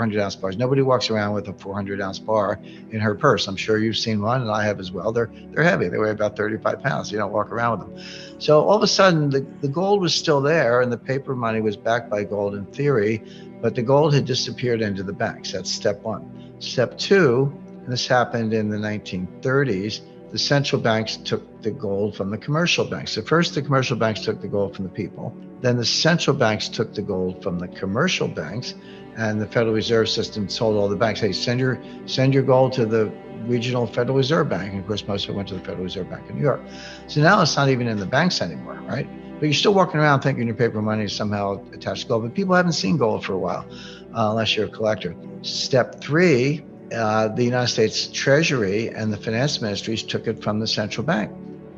400-ounce bars. Nobody walks around with a 400-ounce bar in her purse. I'm sure you've seen one, and I have as well. They're heavy. They weigh about 35 pounds. You don't walk around with them. So all of a sudden, the gold was still there, and the paper money was backed by gold in theory, but the gold had disappeared into the banks. That's step one. Step two, and this happened in the 1930s, the central banks took the gold from the commercial banks. So first, the commercial banks took the gold from the people. Then the central banks took the gold from the commercial banks, and the Federal Reserve System told all the banks, hey, send your gold to the regional Federal Reserve Bank. And of course, most of it went to the Federal Reserve Bank in New York. So now it's not even in the banks anymore, right? But you're still walking around thinking your paper money is somehow attached to gold. But people haven't seen gold for a while, unless you're a collector. Step three, the United States Treasury and the finance ministries took it from the central bank.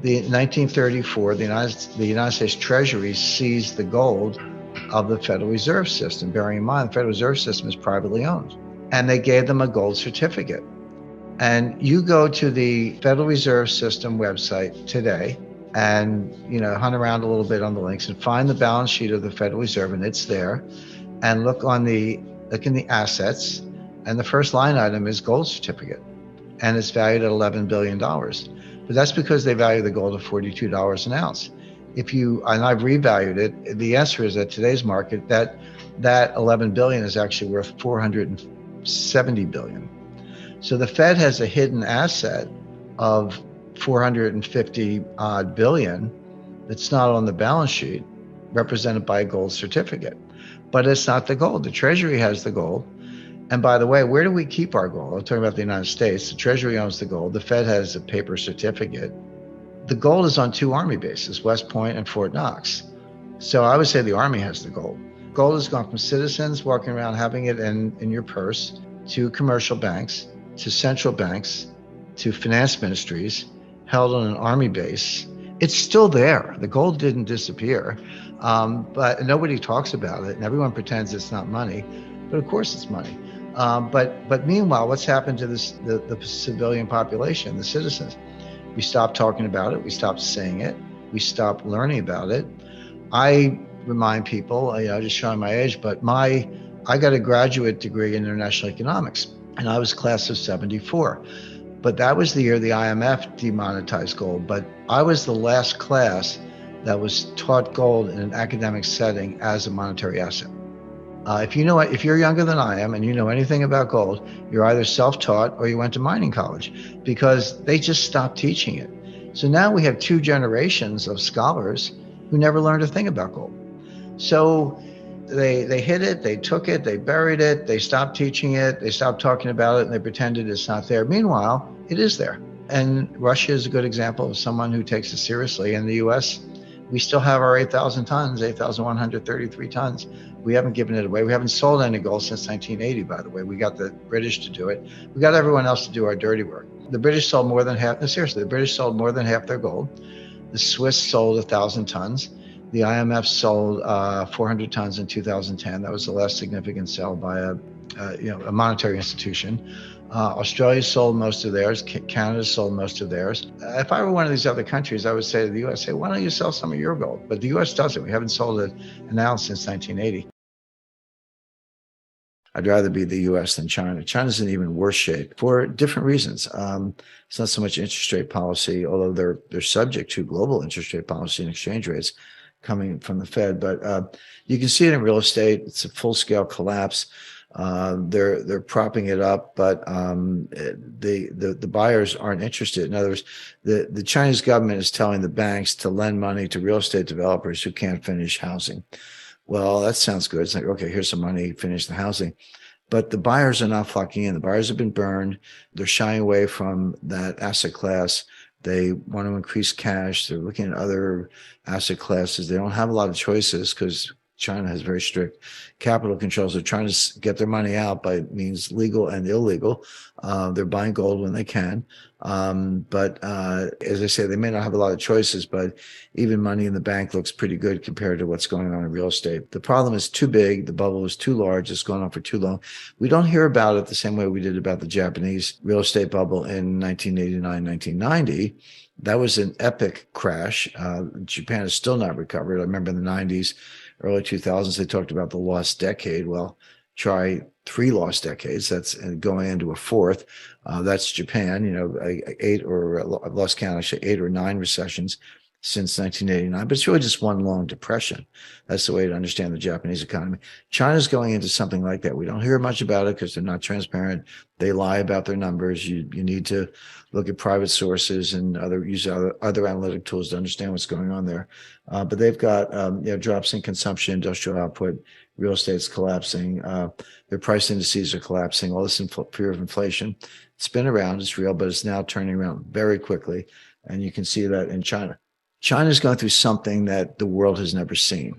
In 1934, the United States Treasury seized the gold of the Federal Reserve System. Bearing in mind, the Federal Reserve System is privately owned. And they gave them a gold certificate. And you go to the Federal Reserve System website today and hunt around a little bit on the links and find the balance sheet of the Federal Reserve, and it's there. And look in the assets, and the first line item is gold certificate, and it's valued at $11 billion. But that's because they value the gold at $42 an ounce. And I've revalued it, the answer is that today's market, that 11 billion is actually worth 470 billion. So the Fed has a hidden asset of 450 odd billion that's not on the balance sheet, represented by a gold certificate. But it's not the gold. The Treasury has the gold. And by the way, where do we keep our gold? I'm talking about the United States. The Treasury owns the gold. The Fed has a paper certificate. The gold is on two Army bases, West Point and Fort Knox. So I would say the Army has the gold. Gold has gone from citizens walking around having it in your purse, to commercial banks, to central banks, to finance ministries, held on an Army base. It's still there. The gold didn't disappear, but nobody talks about it, and everyone pretends it's not money. But of course it's money. But meanwhile, what's happened to the civilian population, the citizens? We stopped talking about it. We stopped saying it. We stopped learning about it. I remind people, just showing my age, but I got a graduate degree in international economics, and I was class of 74. But that was the year the IMF demonetized gold. But I was the last class that was taught gold in an academic setting as a monetary asset. If you're younger than I am and you know anything about gold, you're either self-taught or you went to mining college, because they just stopped teaching it. So now we have two generations of scholars who never learned a thing about gold. So they hid it, they took it, they buried it, they stopped teaching it, they stopped talking about it, and they pretended it's not there. Meanwhile, it is there. And Russia is a good example of someone who takes it seriously. In the US, we still have our 8,000 tons, 8,133 tons. We haven't given it away. We haven't sold any gold since 1980, by the way. We got the British to do it. We got everyone else to do our dirty work. The British sold more than half, the British sold more than half their gold. The Swiss sold 1,000 tons. The IMF sold 400 tons in 2010. That was the last significant sale by a monetary institution. Australia sold most of theirs. Canada sold most of theirs. If I were one of these other countries, I would say to the U.S., hey, why don't you sell some of your gold? But the U.S. doesn't. We haven't sold an ounce since 1980. I'd rather be the U.S. than China. China's in even worse shape for different reasons. It's not so much interest rate policy, although they're subject to global interest rate policy and exchange rates coming from the Fed. But you can see it in real estate. It's a full-scale collapse. They're propping it up, but the buyers aren't interested. In other words, the Chinese government is telling the banks to lend money to real estate developers who can't finish housing. Well, that sounds good. It's like, okay, here's some money, finish the housing. But the buyers are not flocking in. The buyers have been burned. They're shying away from that asset class. They want to increase cash. They're looking at other asset classes. They don't have a lot of choices because China has very strict capital controls. They're trying to get their money out by means legal and illegal. They're buying gold when they can. But as I say, they may not have a lot of choices, but even money in the bank looks pretty good compared to what's going on in real estate. The problem is too big. The bubble is too large. It's gone on for too long. We don't hear about it the same way we did about the Japanese real estate bubble in 1989, 1990. That was an epic crash. Japan is still not recovered. I remember in the 90s, early 2000s, they talked about the lost decade. Well, try 3 lost decades. That's going into a fourth. That's Japan. Eight, or I've lost count, actually 8 or 9 recessions since 1989. But it's really just one long depression. That's the way to understand the Japanese economy. China's going into something like that. We don't hear much about it because they're not transparent. They lie about their numbers. You need to look at private sources and use other analytic tools to understand what's going on there. But they've got drops in consumption, industrial output, real estate's collapsing. Their price indices are collapsing. All this fear of inflation. It's been around. It's real, but it's now turning around very quickly. And you can see that in China. China's going through something that the world has never seen.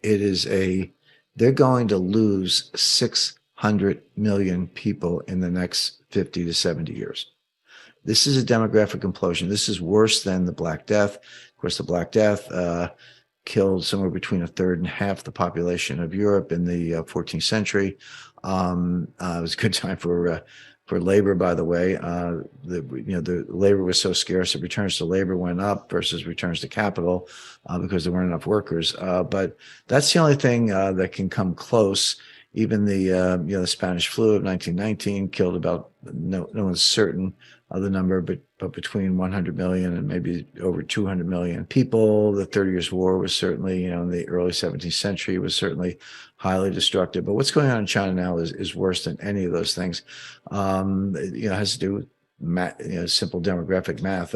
They're going to lose 600 million people in the next 50 to 70 years. This is a demographic implosion. This is worse than the Black Death. Of course, the Black Death killed somewhere between a third and half the population of Europe in the 14th century. It was a good time for labor, by the way. The labor was so scarce that returns to labor went up versus returns to capital because there weren't enough workers. But that's the only thing that can come close. Even the Spanish flu of 1919 killed about, no one's certain of the number, but between 100 million and maybe over 200 million people. The 30 Years' War was certainly, in the early 17th century, was certainly highly destructive. But what's going on in China now is worse than any of those things. It has to do with simple demographic math.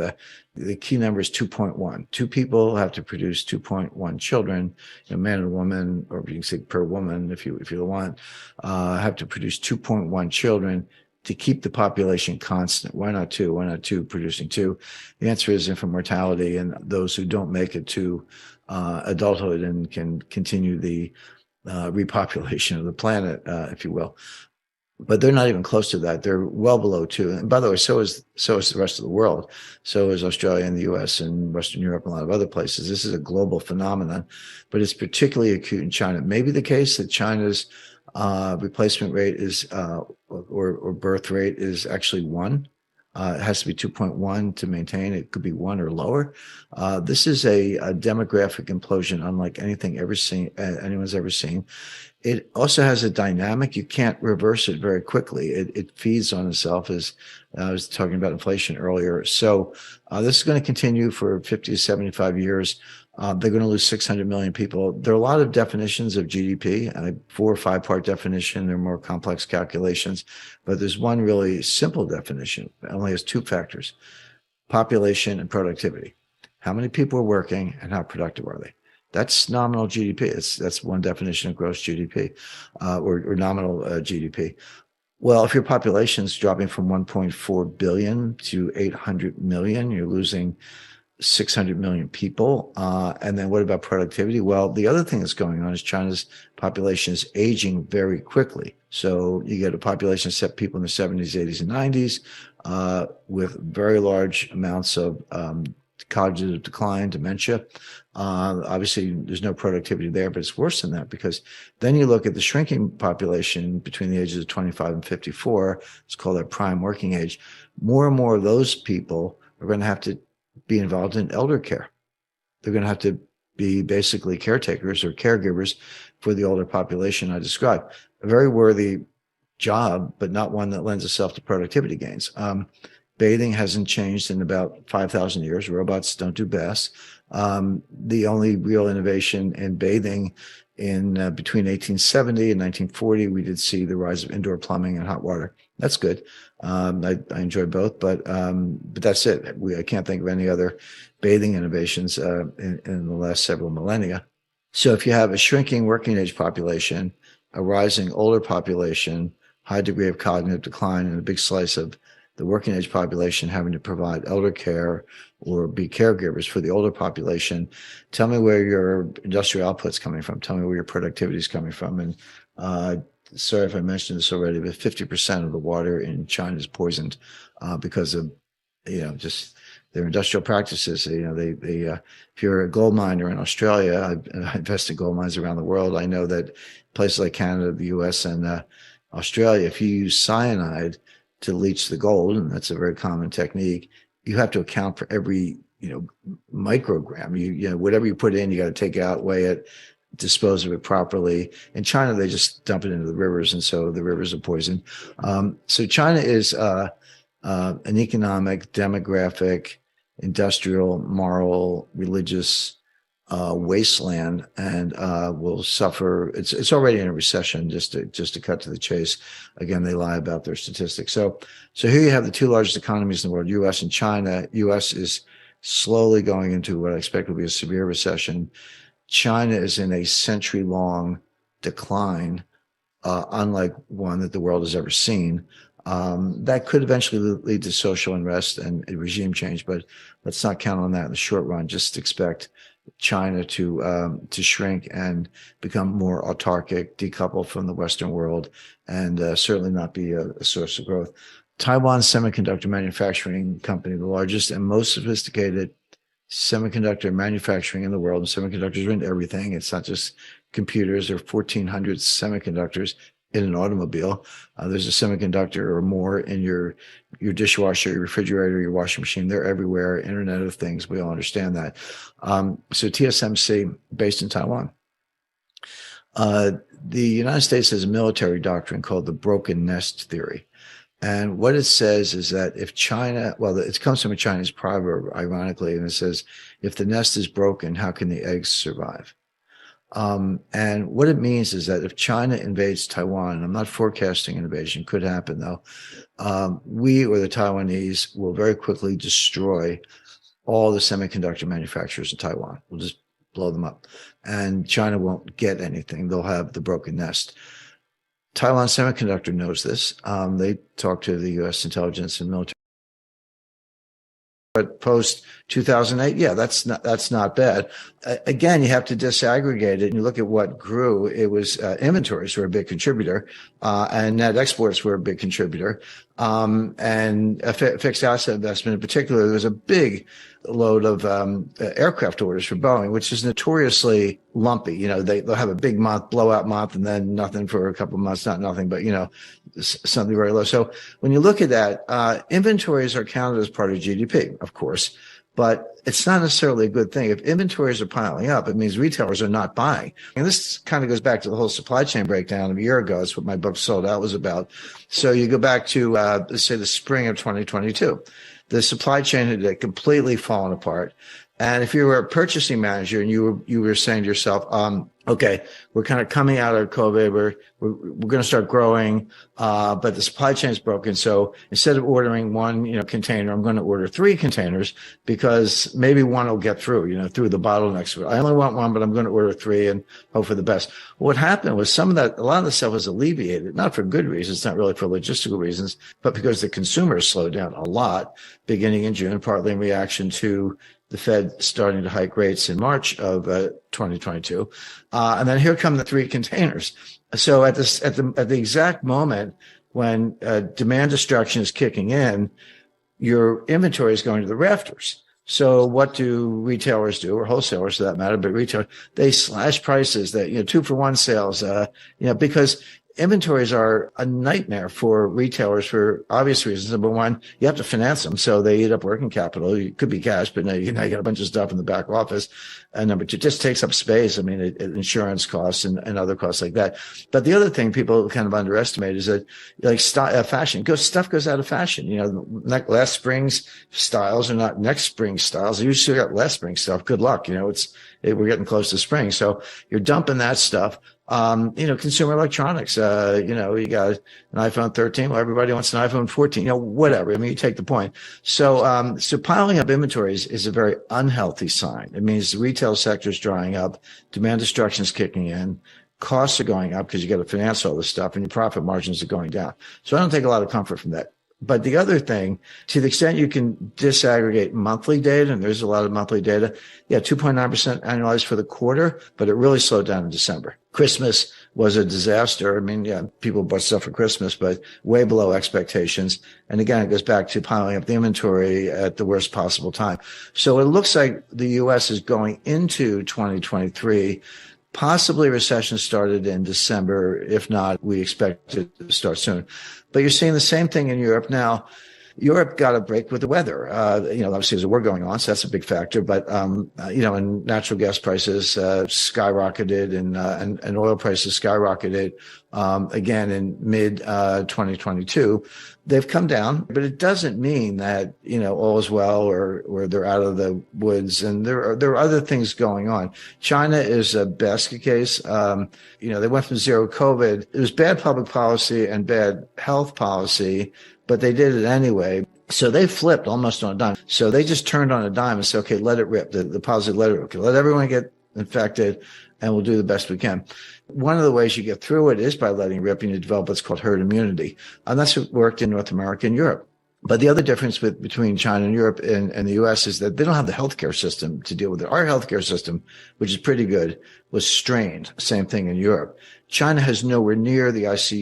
The key number is 2.1. Two people have to produce 2.1 children. A man and a woman, or you can say per woman if you want, have to produce 2.1 children to keep the population constant. Why not two? Why not two producing two? The answer is infant mortality, and those who don't make it to adulthood and can continue the repopulation of the planet, if you will. But they're not even close to that. They're well below two. And by the way, so is the rest of the world. So is Australia and the US and Western Europe and a lot of other places. This is a global phenomenon, but it's particularly acute in China. It may be the case that China's replacement rate is or birth rate is actually 1. It has to be 2.1 to maintain. It could be 1 or lower. This is a demographic implosion unlike anything anyone's ever seen. It also has a dynamic. You can't reverse it very quickly. It feeds on itself, as I was talking about inflation earlier. So this is going to continue for 50 to 75 years. They're going to lose 600 million people. There are a lot of definitions of GDP, 4 or 5-part definition. There are more complex calculations, but there's one really simple definition. It only has 2 factors: population and productivity. How many people are working and how productive are they? That's nominal GDP. That's one definition of gross GDP or nominal GDP. Well, if your population is dropping from 1.4 billion to 800 million, you're losing 600 million people. And then what about productivity? Well, the other thing that's going on is China's population is aging very quickly. So you get a population set people in the 70s, 80s, and 90s with very large amounts of cognitive decline, dementia. Obviously, there's no productivity there, but it's worse than that, because then you look at the shrinking population between the ages of 25 and 54. It's called their prime working age. More and more of those people are going to have to be involved in elder care. They're going to have to be basically caretakers or caregivers for the older population I described. A very worthy job, but not one that lends itself to productivity gains. Bathing hasn't changed in about 5,000 years. Robots don't do baths. The only real innovation in bathing in between 1870 and 1940, we did see the rise of indoor plumbing and hot water. That's good. I enjoy both, but that's it. I can't think of any other bathing innovations in the last several millennia. So if you have a shrinking working age population, a rising older population, high degree of cognitive decline, and a big slice of the working age population having to provide elder care or be caregivers for the older population, tell me where your industrial output's coming from. Tell me where your productivity is coming from. And sorry if I mentioned this already, but 50% of the water in China is poisoned because of, just their industrial practices. If you're a gold miner in Australia, I've invested in gold mines around the world. I know that places like Canada, the US, and Australia, if you use cyanide to leach the gold, and that's a very common technique, you have to account for every microgram. Whatever you put in, you got to take out, weigh it, dispose of it properly. In China, they just dump it into the rivers, and so the rivers are poisoned. So China is an economic, demographic, industrial, moral, religious wasteland, and will suffer. It's already in a recession. Just to cut to the chase, again, they lie about their statistics. So here you have the two largest economies in the world, U.S. and China. U.S. is slowly going into what I expect will be a severe recession. China is in a century-long decline, unlike one that the world has ever seen. That could eventually lead to social unrest and a regime change, but let's not count on that in the short run. Just expect China to shrink and become more autarkic, decouple from the Western world, and certainly not be a source of growth. Taiwan Semiconductor Manufacturing Company, the largest and most sophisticated semiconductor manufacturing in the world. Semiconductors are in everything. It's not just computers. There are 1,400 semiconductors in an automobile. There's a semiconductor or more in your dishwasher, your refrigerator, your washing machine. They're everywhere. Internet of Things. We all understand that. So TSMC, based in Taiwan. The United States has a military doctrine called the broken nest theory. And what it says is that if China, well, it comes from a Chinese proverb, ironically, and it says, if the nest is broken, how can the eggs survive? And what it means is that if China invades Taiwan, and I'm not forecasting an invasion, could happen though, we or the Taiwanese will very quickly destroy all the semiconductor manufacturers in Taiwan. We'll just blow them up. And China won't get anything. They'll have the broken nest. Taiwan Semiconductor knows this. They talk to the U.S. intelligence and military. But post 2008, yeah, that's not bad. Again, you have to disaggregate it and you look at what grew. It was inventories were a big contributor, and net exports were a big contributor, and fixed asset investment in particular. There was a big load of aircraft orders for Boeing, which is notoriously lumpy. You know, they'll have a big month, blowout month, and then nothing for a couple of months, not nothing, but something very low. So when you look at that, inventories are counted as part of GDP, of course, but it's not necessarily a good thing. If inventories are piling up, it means retailers are not buying. And this kind of goes back to the whole supply chain breakdown of a year ago. That's what my book Sold Out was about. So you go back to, let's say, the spring of 2022. The supply chain had completely fallen apart. And if you were a purchasing manager and you were saying to yourself, okay, we're kind of coming out of COVID, we're going to start growing, but the supply chain is broken. So instead of ordering one, container, I'm going to order 3 containers because maybe one will get through, through the bottlenecks. I only want one, but I'm going to order 3 and hope for the best. What happened was a lot of the stuff was alleviated, not for good reasons, not really for logistical reasons, but because the consumer slowed down a lot beginning in June, partly in reaction to the Fed starting to hike rates in March of 2022, and then here come the 3 containers. So at the exact moment when demand destruction is kicking in, your inventory is going to the rafters. So what do retailers do, or wholesalers for that matter? But retailers, they slash prices. That 2-for-1 sales. Because inventories are a nightmare for retailers for obvious reasons. Number one, you have to finance them, so they eat up working capital. It could be cash, but now you got a bunch of stuff in the back office. And number two, it just takes up space. I mean, insurance costs and other costs like that. But the other thing people kind of underestimate is that, like, fashion stuff goes out of fashion. Last spring's styles are not next spring's styles. You still got last spring stuff. Good luck. We're getting close to spring, so you're dumping that stuff. Consumer electronics, you got an iPhone 13. Well, everybody wants an iPhone 14, whatever. I mean, you take the point. So piling up inventories is a very unhealthy sign. It means the retail sector is drying up, demand destruction is kicking in, costs are going up because you got to finance all this stuff, and your profit margins are going down. So I don't take a lot of comfort from that. But the other thing, to the extent you can disaggregate monthly data, and there's a lot of monthly data, 2.9% annualized for the quarter, but it really slowed down in December. Christmas was a disaster. I mean, people bought stuff for Christmas, but way below expectations. And again, it goes back to piling up the inventory at the worst possible time. So it looks like the U.S. is going into 2023. Possibly recession started in December. If not, we expect it to start soon. But you're seeing the same thing in Europe now. Europe got a break with the weather. Obviously there's a war going on, so that's a big factor. But and natural gas prices skyrocketed, and oil prices skyrocketed again in mid 2022. They've come down, but it doesn't mean that all is well or they're out of the woods. And there are other things going on. China is a basket case. They went from zero COVID. It was bad public policy and bad health policy, but they did it anyway. So they flipped almost on a dime. So they just turned on a dime and said, okay, let it rip. The policy, let it rip. Okay, let everyone get infected, and we'll do the best we can. One of the ways you get through it is by letting it rip, and you develop what's called herd immunity. And that's what worked in North America and Europe. But the other difference between China and Europe and the U.S. is that they don't have the healthcare system to deal with it. Our healthcare system, which is pretty good, was strained. Same thing in Europe. China has nowhere near the ICU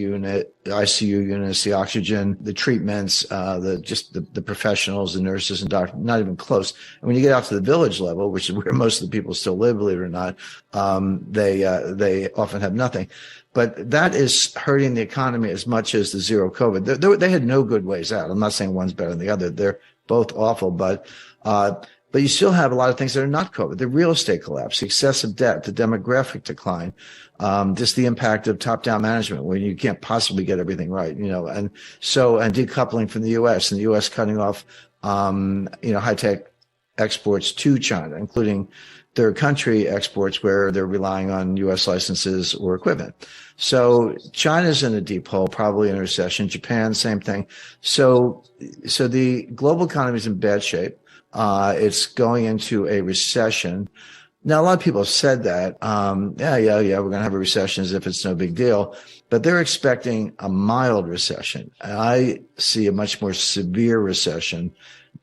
units, the oxygen, the treatments, the professionals, the nurses and doctors, not even close. And when you get out to the village level, which is where most of the people still live, believe it or not, they often have nothing. But that is hurting the economy as much as the zero COVID. They had no good ways out. I'm not saying one's better than the other. They're both awful, but you still have a lot of things that are not COVID. The real estate collapse, the excessive debt, the demographic decline, just the impact of top-down management when you can't possibly get everything right, and decoupling from the U.S. and the U.S. cutting off, high-tech exports to China, including third country exports where they're relying on U.S. licenses or equipment. So China's in a deep hole, probably in a recession. Japan, same thing. So the global economy is in bad shape. It's going into a recession. Now, a lot of people have said that, we're going to have a recession as if it's no big deal, but they're expecting a mild recession. I see a much more severe recession.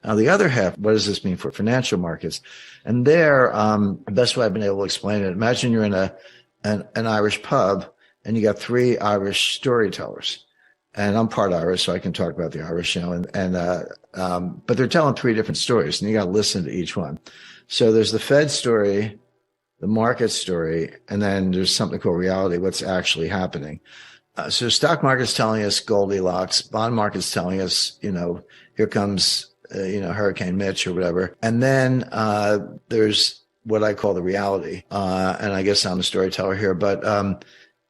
Now, the other half, what does this mean for financial markets? And there, the best way I've been able to explain it, imagine you're in an Irish pub and you got three Irish storytellers. And I'm part Irish, so I can talk about the Irish, but they're telling three different stories, and you got to listen to each one. So there's the Fed story, the market story, and then there's something called reality, what's actually happening. So stock market's telling us Goldilocks, bond market's telling us, here comes, Hurricane Mitch or whatever. And then there's what I call the reality. And I guess I'm a storyteller here, but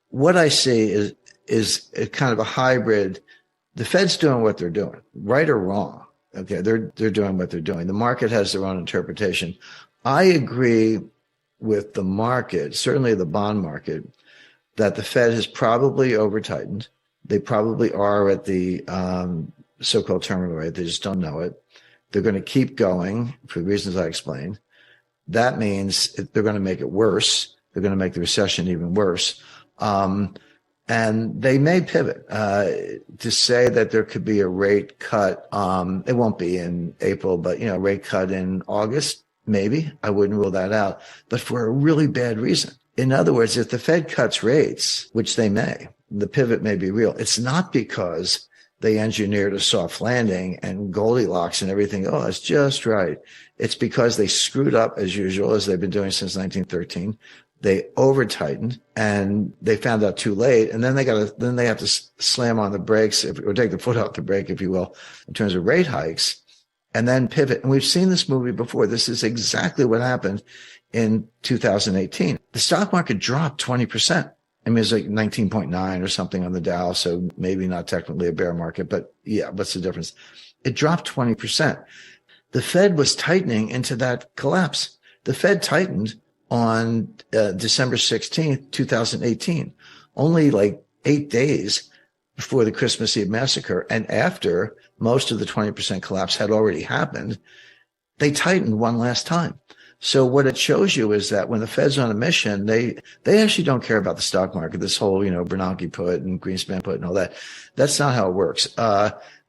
what I see is a kind of a hybrid. The Fed's doing what they're doing, right or wrong. Okay, they're doing what they're doing. The market has their own interpretation. I agree with the market, certainly the bond market, that the Fed has probably over-tightened. They probably are at the so-called terminal rate. They just don't know it. They're going to keep going for the reasons I explained. That means they're going to make it worse. They're going to make the recession even worse. And they may pivot to say that there could be a rate cut. It won't be in April, but rate cut in August, maybe. I wouldn't rule that out, but for a really bad reason. In other words, if the Fed cuts rates, which they may, the pivot may be real. It's not because they engineered a soft landing and Goldilocks and everything. Oh, that's just right. It's because they screwed up as usual, as they've been doing since 1913. They over tightened and they found out too late. And then they have to slam on the brakes or take the foot off the brake, if you will, in terms of rate hikes, and then pivot. And we've seen this movie before. This is exactly what happened in 2018. The stock market dropped 20%. I mean, it's like 19.9 or something on the Dow. So maybe not technically a bear market, but yeah, what's the difference? It dropped 20%. The Fed was tightening into that collapse. The Fed tightened on December 16th, 2018, only like 8 days before the Christmas Eve massacre. And after most of the 20% collapse had already happened, they tightened one last time. So what it shows you is that when the Fed's on a mission, they actually don't care about the stock market, this whole, Bernanke put and Greenspan put and all that. That's not how it works.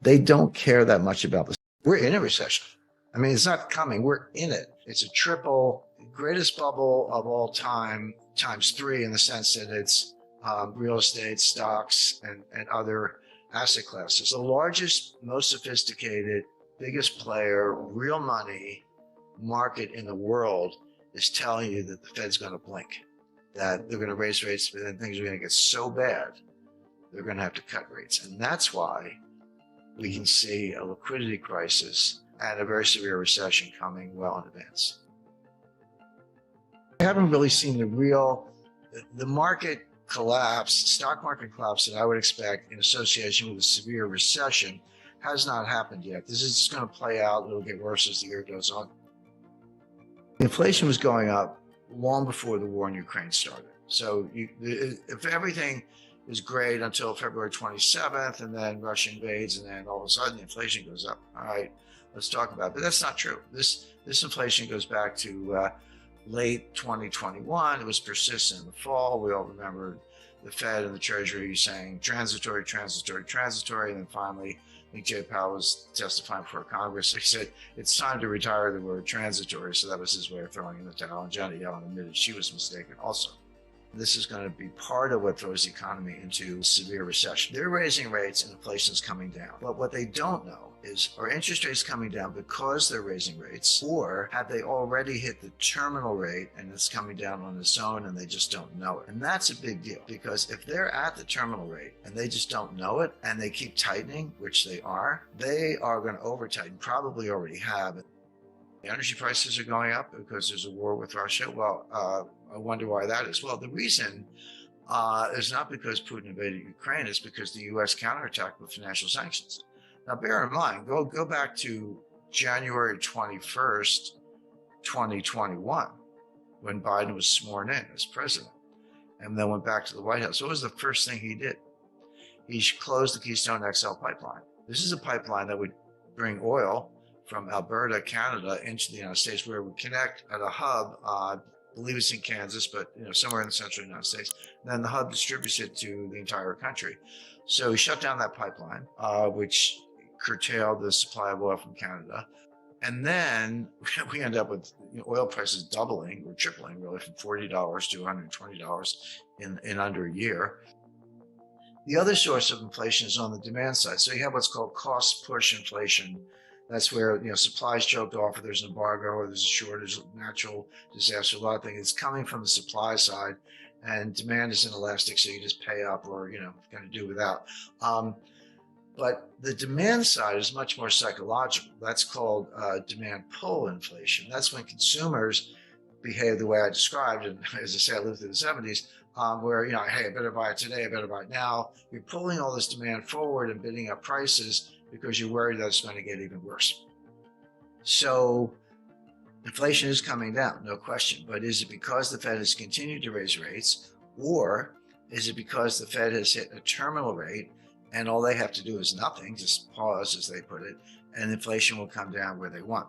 They don't care that much about this. We're in a recession. I mean, it's not coming. We're in it. It's a triple greatest bubble of all time times three, in the sense that it's real estate, stocks, and other asset classes. The largest, most sophisticated, biggest player, real money market in the world is telling you that the Fed's going to blink, that they're going to raise rates, and things are going to get so bad, they're going to have to cut rates. And that's why we can see a liquidity crisis and a very severe recession coming well in advance. I haven't really seen the market collapse, stock market collapse that I would expect in association with a severe recession has not happened yet. This is going to play out. It'll get worse as the year goes on. Inflation was going up long before the war in Ukraine started. So if everything is great until February 27th, and then Russia invades, and then all of a sudden the inflation goes up. All right, let's talk about it. But that's not true. This inflation goes back to late 2021. It was persistent in the fall. We all remember the Fed and the Treasury saying transitory, transitory, transitory. And then finally, I think Jay Powell was testifying before Congress. He said, it's time to retire the word transitory. So that was his way of throwing in the towel. And Janet Yellen admitted she was mistaken also. This is going to be part of what throws the economy into severe recession. They're raising rates and inflation is coming down. But what they don't know is, are interest rates coming down because they're raising rates, or have they already hit the terminal rate and it's coming down on its own and they just don't know it? And that's a big deal, because if they're at the terminal rate and they just don't know it and they keep tightening, which they are going to over tighten, probably already have. The energy prices are going up because there's a war with Russia. Well, I wonder why that is. Well, the reason is not because Putin invaded Ukraine. It's because the U.S. counterattacked with financial sanctions. Now, bear in mind, go back to January 21st, 2021, when Biden was sworn in as president, and then went back to the White House. What was the first thing he did? He closed the Keystone XL pipeline. This is a pipeline that would bring oil from Alberta, Canada, into the United States, where we connect at a hub. I believe it's in Kansas, but somewhere in the central United States. And then the hub distributes it to the entire country. So he shut down that pipeline, which curtailed the supply of oil from Canada. And then we end up with oil prices doubling or tripling, really, from $40 to $120 in under a year. The other source of inflation is on the demand side. So you have what's called cost push inflation. That's where supplies choked off, or there's an embargo, or there's a shortage, natural disaster, a lot of things. It's coming from the supply side, and demand is inelastic, so you just pay up or kind of do without. But the demand side is much more psychological. That's called demand pull inflation. That's when consumers behave the way I described, and as I say, I lived through the 70s, where hey, I better buy it today, I better buy it now. You're pulling all this demand forward and bidding up prices because you're worried that it's going to get even worse. So inflation is coming down, no question. But is it because the Fed has continued to raise rates, or is it because the Fed has hit a terminal rate and all they have to do is nothing, just pause, as they put it, and inflation will come down where they want?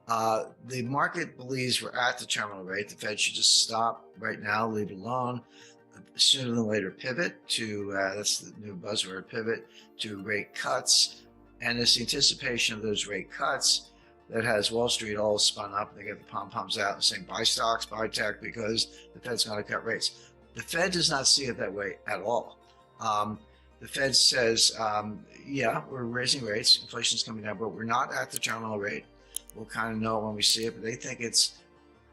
The market believes we're at the terminal rate. The Fed should just stop right now, leave it alone. Sooner than later pivot to, that's the new buzzword, pivot to rate cuts. And it's the anticipation of those rate cuts that has Wall Street all spun up. They get the pom-poms out and saying, buy stocks, buy tech, because the Fed's going to cut rates. The Fed does not see it that way at all. The Fed says, yeah, we're raising rates, inflation's coming down, but we're not at the terminal rate. We'll kind of know when we see it, but they think it's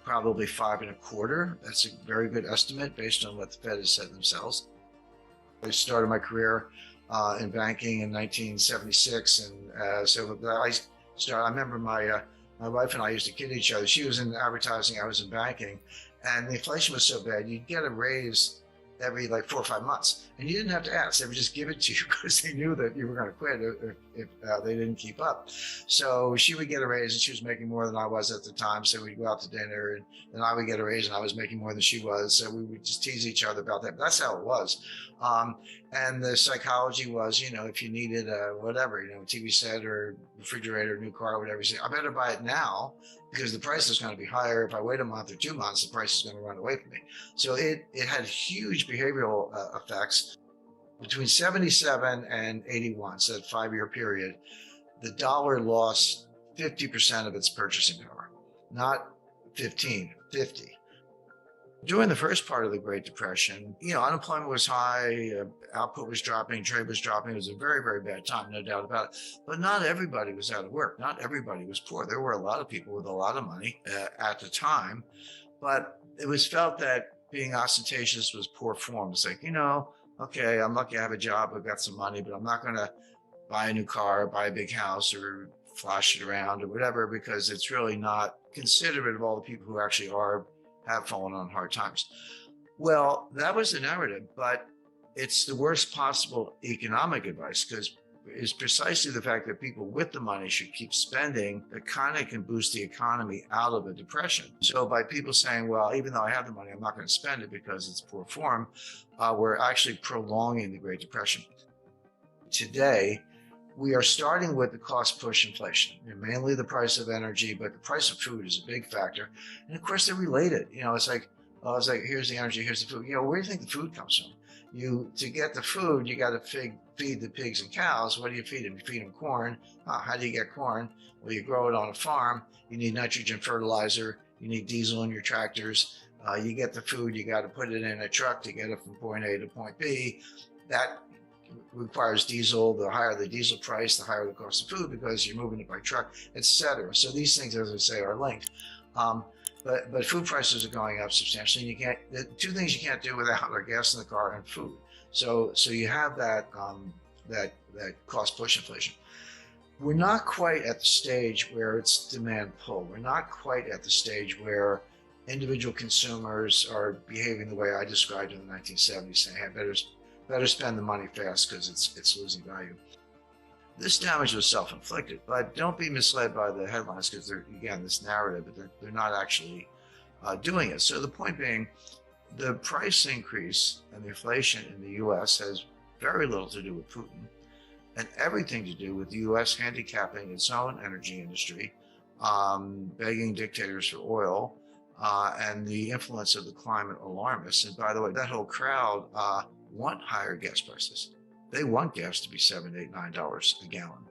probably 5.25. That's a very good estimate based on what the Fed has said themselves. I started my career in banking in 1976, and so I remember my wife and I used to kid each other. She was in advertising, I was in banking, and the inflation was so bad, you'd get a raise every 4 or 5 months, and you didn't have to ask. They would just give it to you because they knew that you were going to quit if they didn't keep up. So she would get a raise, and she was making more than I was at the time. So we'd go out to dinner, and then I would get a raise, and I was making more than she was. So we would just tease each other about that. But that's how it was. And the psychology was, if you needed whatever, a TV set or refrigerator, new car, whatever, you say, I better buy it now because the price is going to be higher. If I wait a month or 2 months, the price is going to run away from me. So it had huge behavioral effects. Between 77 and 81, so that 5-year period, the dollar lost 50% of its purchasing power, not 15, 50. During the first part of the Great Depression, unemployment was high, output was dropping, trade was dropping. It was a very, very bad time, no doubt about it. But not everybody was out of work. Not everybody was poor. There were a lot of people with a lot of money at the time, but it was felt that being ostentatious was poor form. It's like, okay, I'm lucky I have a job, I've got some money, but I'm not going to buy a new car, buy a big house, or flash it around or whatever, because it's really not considerate of all the people who actually have fallen on hard times. Well, that was the narrative, but it's the worst possible economic advice, because it's precisely the fact that people with the money should keep spending that kind of can boost the economy out of a depression. So by people saying, well, even though I have the money, I'm not going to spend it because it's poor form, we're actually prolonging the Great Depression. Today, we are starting with the cost push inflation, mainly the price of energy, but the price of food is a big factor. And of course, they're related. It's like, here's the energy, here's the food. Where do you think the food comes from? To get the food, you got to feed the pigs and cows. What do you feed them? You feed them corn. How do you get corn? Well, you grow it on a farm. You need nitrogen fertilizer. You need diesel in your tractors. You get the food, you got to put it in a truck to get it from point A to point B. That requires diesel. The higher the diesel price, the higher the cost of food, because you're moving it by truck, etc. So these things, as I say, are linked. But food prices are going up substantially. And the two things you can't do without are gas in the car and food. So you have that cost push inflation. We're not quite at the stage where it's demand pull. We're not quite at the stage where individual consumers are behaving the way I described in the 1970s, saying, hey, better spend the money fast because it's losing value. This damage was self-inflicted, but don't be misled by the headlines, because they're, again, this narrative, but they're not actually doing it. So the point being, the price increase and the inflation in the U.S. has very little to do with Putin and everything to do with the U.S. handicapping its own energy industry, begging dictators for oil, and the influence of the climate alarmists. And by the way, that whole crowd want higher gas prices. They want gas to be $7, $8, $9 a gallon,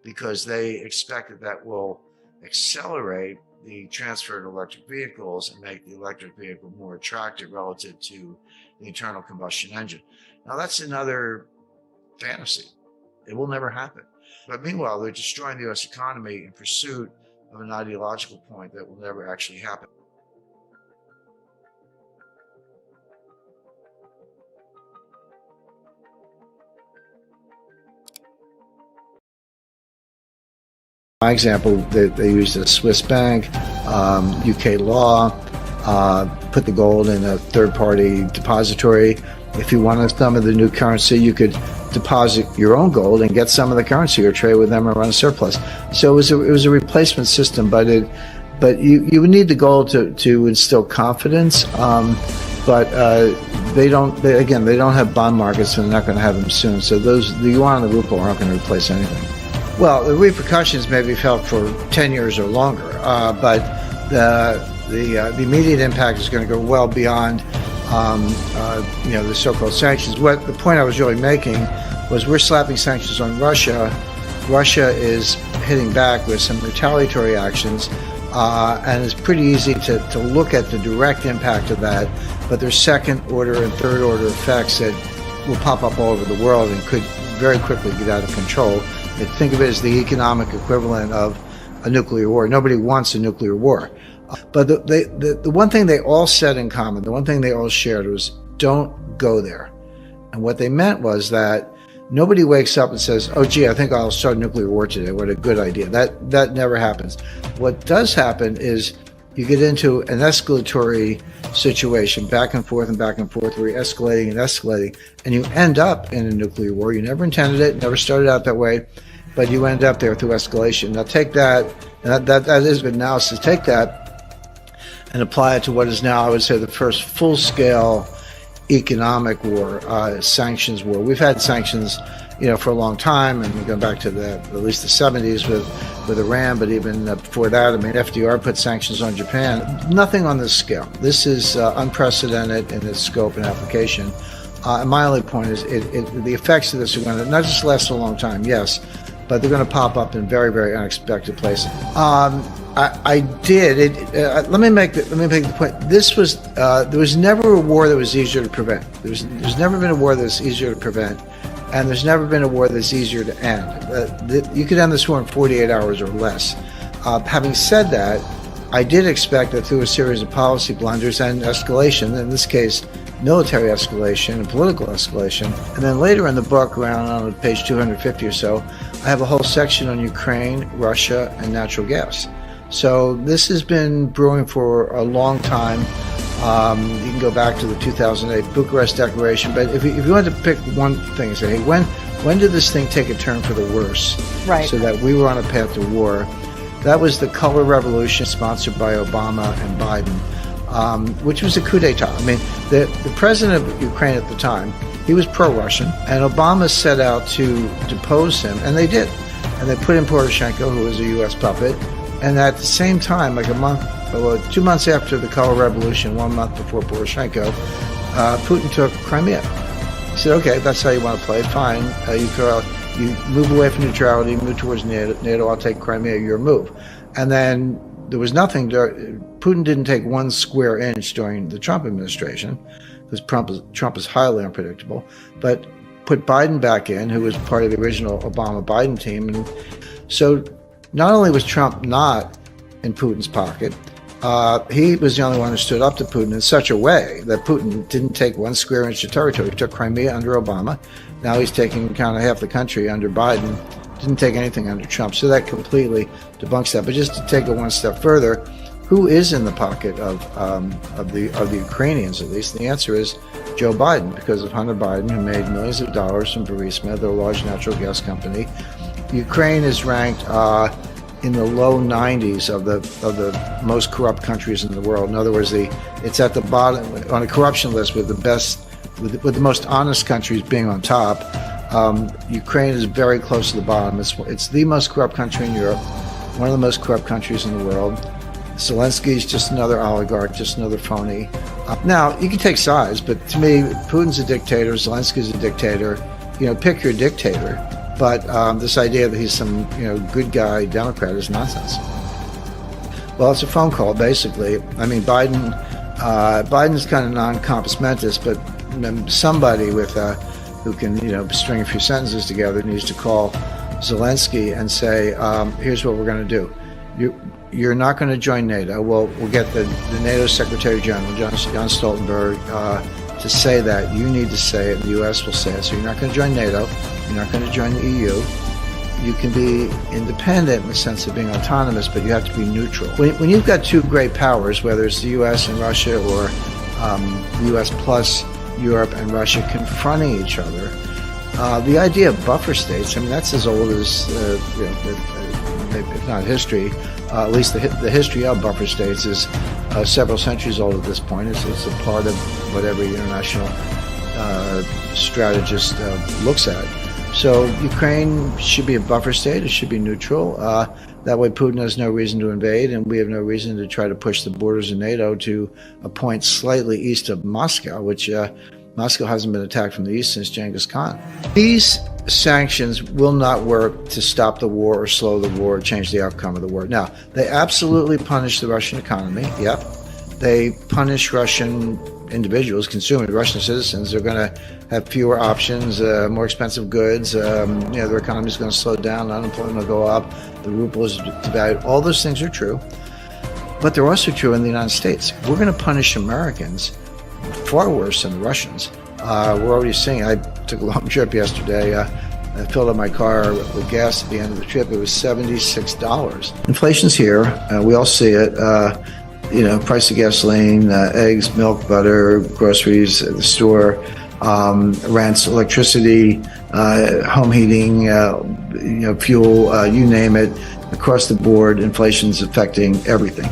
because they expect that will accelerate the transfer to electric vehicles and make the electric vehicle more attractive relative to the internal combustion engine. Now, that's another fantasy. It will never happen. But meanwhile, they're destroying the U.S. economy in pursuit of an ideological point that will never actually happen. My example, they used a Swiss bank, UK law, put the gold in a third-party depository. If you wanted some of the new currency, you could deposit your own gold and get some of the currency or trade with them or run a surplus. So it was a replacement system, but you would need the gold to instill confidence. But they don't have bond markets, and they're not going to have them soon. So the yuan and the ruble aren't going to replace anything. Well, the repercussions may be felt for 10 years or longer, but the immediate impact is going to go well beyond the so-called sanctions. What the point I was really making was, we're slapping sanctions on Russia. Russia is hitting back with some retaliatory actions, and it's pretty easy to look at the direct impact of that, but there's second-order and third-order effects that will pop up all over the world and could very quickly get out of control. Think of it as the economic equivalent of a nuclear war. Nobody wants a nuclear war. But the one thing they all said in common, the one thing they all shared was, don't go there. And what they meant was that nobody wakes up and says, oh, gee, I think I'll start a nuclear war today. What a good idea. That never happens. What does happen is you get into an escalatory situation, back and forth, where you're escalating and escalating, and you end up in a nuclear war. You never intended it, never started out that way, but you end up there through escalation. Now take that, and that is good analysis. Take that and apply it to what is now, I would say, the first full-scale economic war, sanctions war. We've had sanctions, for a long time, and we go back to at least the 70s with Iran, but even before that, FDR put sanctions on Japan. Nothing on this scale. This is unprecedented in its scope and application. And my only point is, the effects of this are going to not just last a long time, yes, but they're going to pop up in very, very unexpected places. Let me make the point. There was never a war that was easier to prevent. There's never been a war that's easier to prevent, and there's never been a war that's easier to end. You could end this war in 48 hours or less. Having said that, I did expect that through a series of policy blunders and escalation, in this case military escalation and political escalation. And then later in the book, around on page 250 or so, I have a whole section on Ukraine, Russia, and natural gas. So this has been brewing for a long time. You can go back to the 2008 Bucharest Declaration, but if you had to pick one thing and say, hey, when did this thing take a turn for the worse? Right. So that we were on a path to war. That was the color revolution sponsored by Obama and Biden, which was a coup d'etat. I mean, the president of Ukraine at the time, he was pro-Russian, and Obama set out to depose him, and they did. And they put in Poroshenko, who was a U.S. puppet. And at the same time, like 2 months after the color revolution, 1 month before Poroshenko, Putin took Crimea. He said, okay, that's how you want to play, fine. You move away from neutrality, move towards NATO, I'll take Crimea, your move. And then there was nothing. Putin didn't take 1 square inch during the Trump administration, because Trump is highly unpredictable, but put Biden back in, who was part of the original Obama-Biden team. And so not only was Trump not in Putin's pocket, he was the only one who stood up to Putin in such a way that Putin didn't take 1 square inch of territory. He took Crimea under Obama. Now he's taking kind of half the country under Biden. Didn't take anything under Trump. So that completely debunks that. But just to take it 1 step further, who is in the pocket of the Ukrainians, at least? The answer is Joe Biden, because of Hunter Biden, who made millions of dollars from Burisma, their large natural gas company. Ukraine is ranked in the low 90s of the most corrupt countries in the world. In other words, it's at the bottom on a corruption list with the most honest countries being on top. Ukraine is very close to the bottom. It's the most corrupt country in Europe, one of the most corrupt countries in the world. Zelensky is just another oligarch, just another phony. Now, you can take sides, but to me, Putin's a dictator, Zelensky's a dictator. Pick your dictator. But this idea that he's some good guy Democrat is nonsense. Well, it's a phone call, basically. I mean, Biden's kind of non-compos mentis, but somebody who can string a few sentences together needs to call Zelensky and say, here's what we're going to do. You're not going to join NATO. We'll get the NATO Secretary General, John Stoltenberg, to say that. You need to say it, and the U.S. will say it. So you're not going to join NATO. You're not going to join the EU. You can be independent in the sense of being autonomous, but you have to be neutral. When you've got 2 great powers, whether it's the U.S. and Russia, or the U.S. plus Europe and Russia confronting each other, the idea of buffer states, I mean, that's as old as, if not history, at least the history of buffer states is several centuries old at this point. It's a part of what every international strategist looks at. So Ukraine should be a buffer state. It should be neutral. That way Putin has no reason to invade, and we have no reason to try to push the borders of NATO to a point slightly east of Moscow, which Moscow hasn't been attacked from the east since Genghis Khan. These sanctions will not work to stop the war or slow the war or change the outcome of the war. Now, they absolutely punish the Russian economy. Yep. They punish Russian individuals, consumers, Russian citizens. They're going to have fewer options, more expensive goods. Their economy is going to slow down. Unemployment will go up. The ruble is devalued. All those things are true. But they're also true in the United States. We're going to punish Americans far worse than the Russians. We're already seeing. I took a long trip yesterday. I filled up my car with gas at the end of the trip. It was $76. Inflation's here. We all see it. Price of gasoline, eggs, milk, butter, groceries at the store, rents, electricity, home heating, fuel, you name it. Across the board, inflation's affecting everything.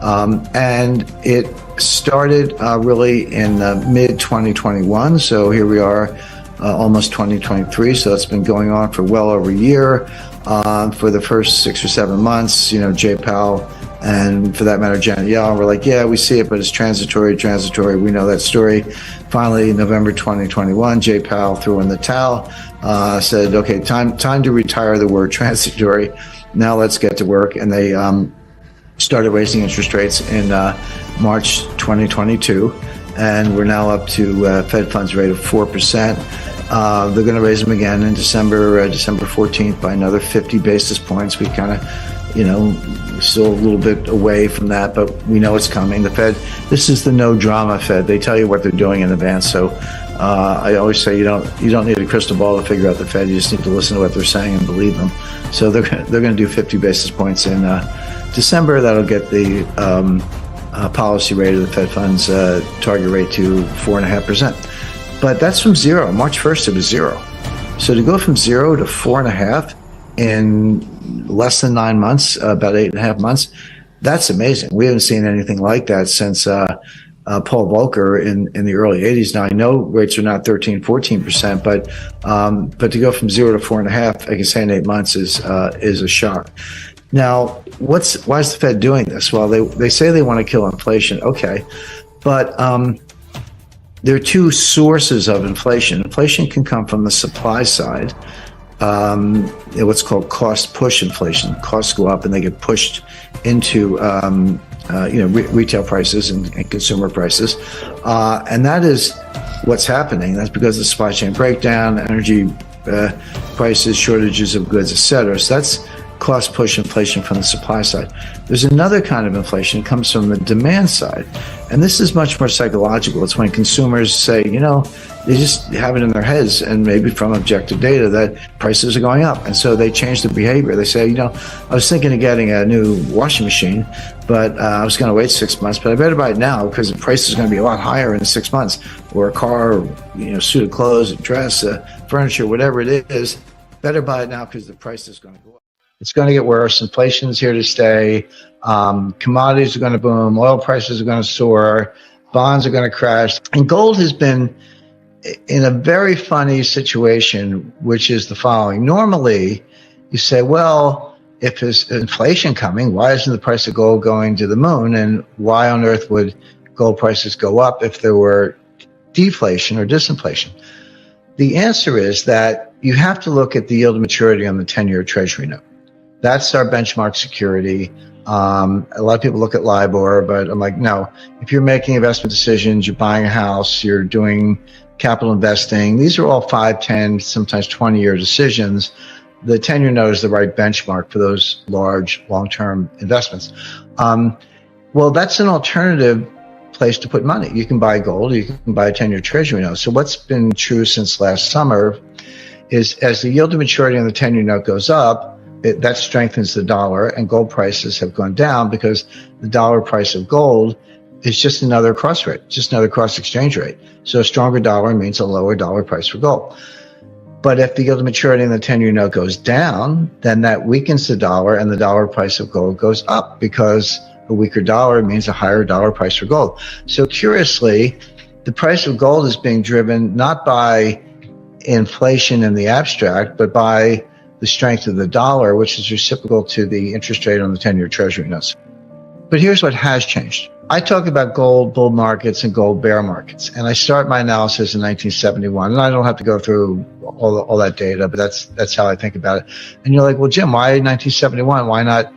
And it started really in mid-2021. So here we are, almost 2023. So it's been going on for well over a year. For the first 6 or 7 months, Jay Powell and, for that matter, Janet Yellen were like, yeah, we see it, but it's transitory. We know that story. Finally, November 2021, Jay Powell threw in the towel, said, okay, time to retire the word transitory. Now let's get to work. And they started raising interest rates in March 2022. And we're now up to Fed funds rate of 4%. They're going to raise them again in December 14th by another 50 basis points. We kind of still a little bit away from that, but we know it's coming. The Fed, this is the no drama Fed. They tell you what they're doing in advance. So I always say you don't need a crystal ball to figure out the Fed. You just need to listen to what they're saying and believe them. So they're going to do 50 basis points in December. That'll get the policy rate of the Fed funds target rate to 4.5%. But that's from zero. March 1st, it was zero. So to go from 0 to 4.5 in less than 9 months, about 8.5 months, that's amazing. We haven't seen anything like that since Paul Volcker in the early 80s. Now, I know rates are not 13, 14%, but to go from 0 to 4.5, I can say in 8 months is a shock. Now, why is the Fed doing this? Well, they say they want to kill inflation. Okay, but there are two sources of inflation. Inflation can come from the supply side, what's called cost push inflation. Costs go up and they get pushed into retail prices and consumer prices, and that is what's happening. That's because of the supply chain breakdown, energy prices, shortages of goods, etc. So that's cost push inflation from the supply side. There's another kind of inflation that comes from the demand side, and this is much more psychological. It's when consumers say, they just have it in their heads, and maybe from objective data, that prices are going up, and so they change their behavior. They say, I was thinking of getting a new washing machine, but I was going to wait 6 months, but I better buy it now because the price is going to be a lot higher in 6 months. Or a car, or, suit of clothes, a dress, furniture, whatever it is, better buy it now because the price is going to go up. It's going to get worse. Inflation's here to stay. Commodities are going to boom. Oil prices are going to soar. Bonds are going to crash. And gold has been in a very funny situation, which is the following. Normally, you say, well, if there's inflation coming, why isn't the price of gold going to the moon? And why on earth would gold prices go up if there were deflation or disinflation? The answer is that you have to look at the yield to maturity on the 10-year Treasury note. That's our benchmark security. A lot of people look at LIBOR, but I'm like, no. If you're making investment decisions, you're buying a house, you're doing capital investing, these are all 5, 10, sometimes 20-year decisions. The 10-year note is the right benchmark for those large, long-term investments. Well, that's an alternative place to put money. You can buy gold, you can buy a 10-year Treasury note. So what's been true since last summer is as the yield to maturity on the 10-year note goes up, that strengthens the dollar, and gold prices have gone down because the dollar price of gold is just another cross rate, just another cross exchange rate. So a stronger dollar means a lower dollar price for gold. But if the yield to maturity in the 10-year note goes down, then that weakens the dollar, and the dollar price of gold goes up because a weaker dollar means a higher dollar price for gold. So curiously, the price of gold is being driven not by inflation in the abstract, but by the strength of the dollar, which is reciprocal to the interest rate on the 10-year Treasury notes. But here's what has changed. I talk about gold bull markets and gold bear markets, and I start my analysis in 1971, and I don't have to go through all that data, but that's how I think about it. And you're like, well, Jim, why 1971? Why not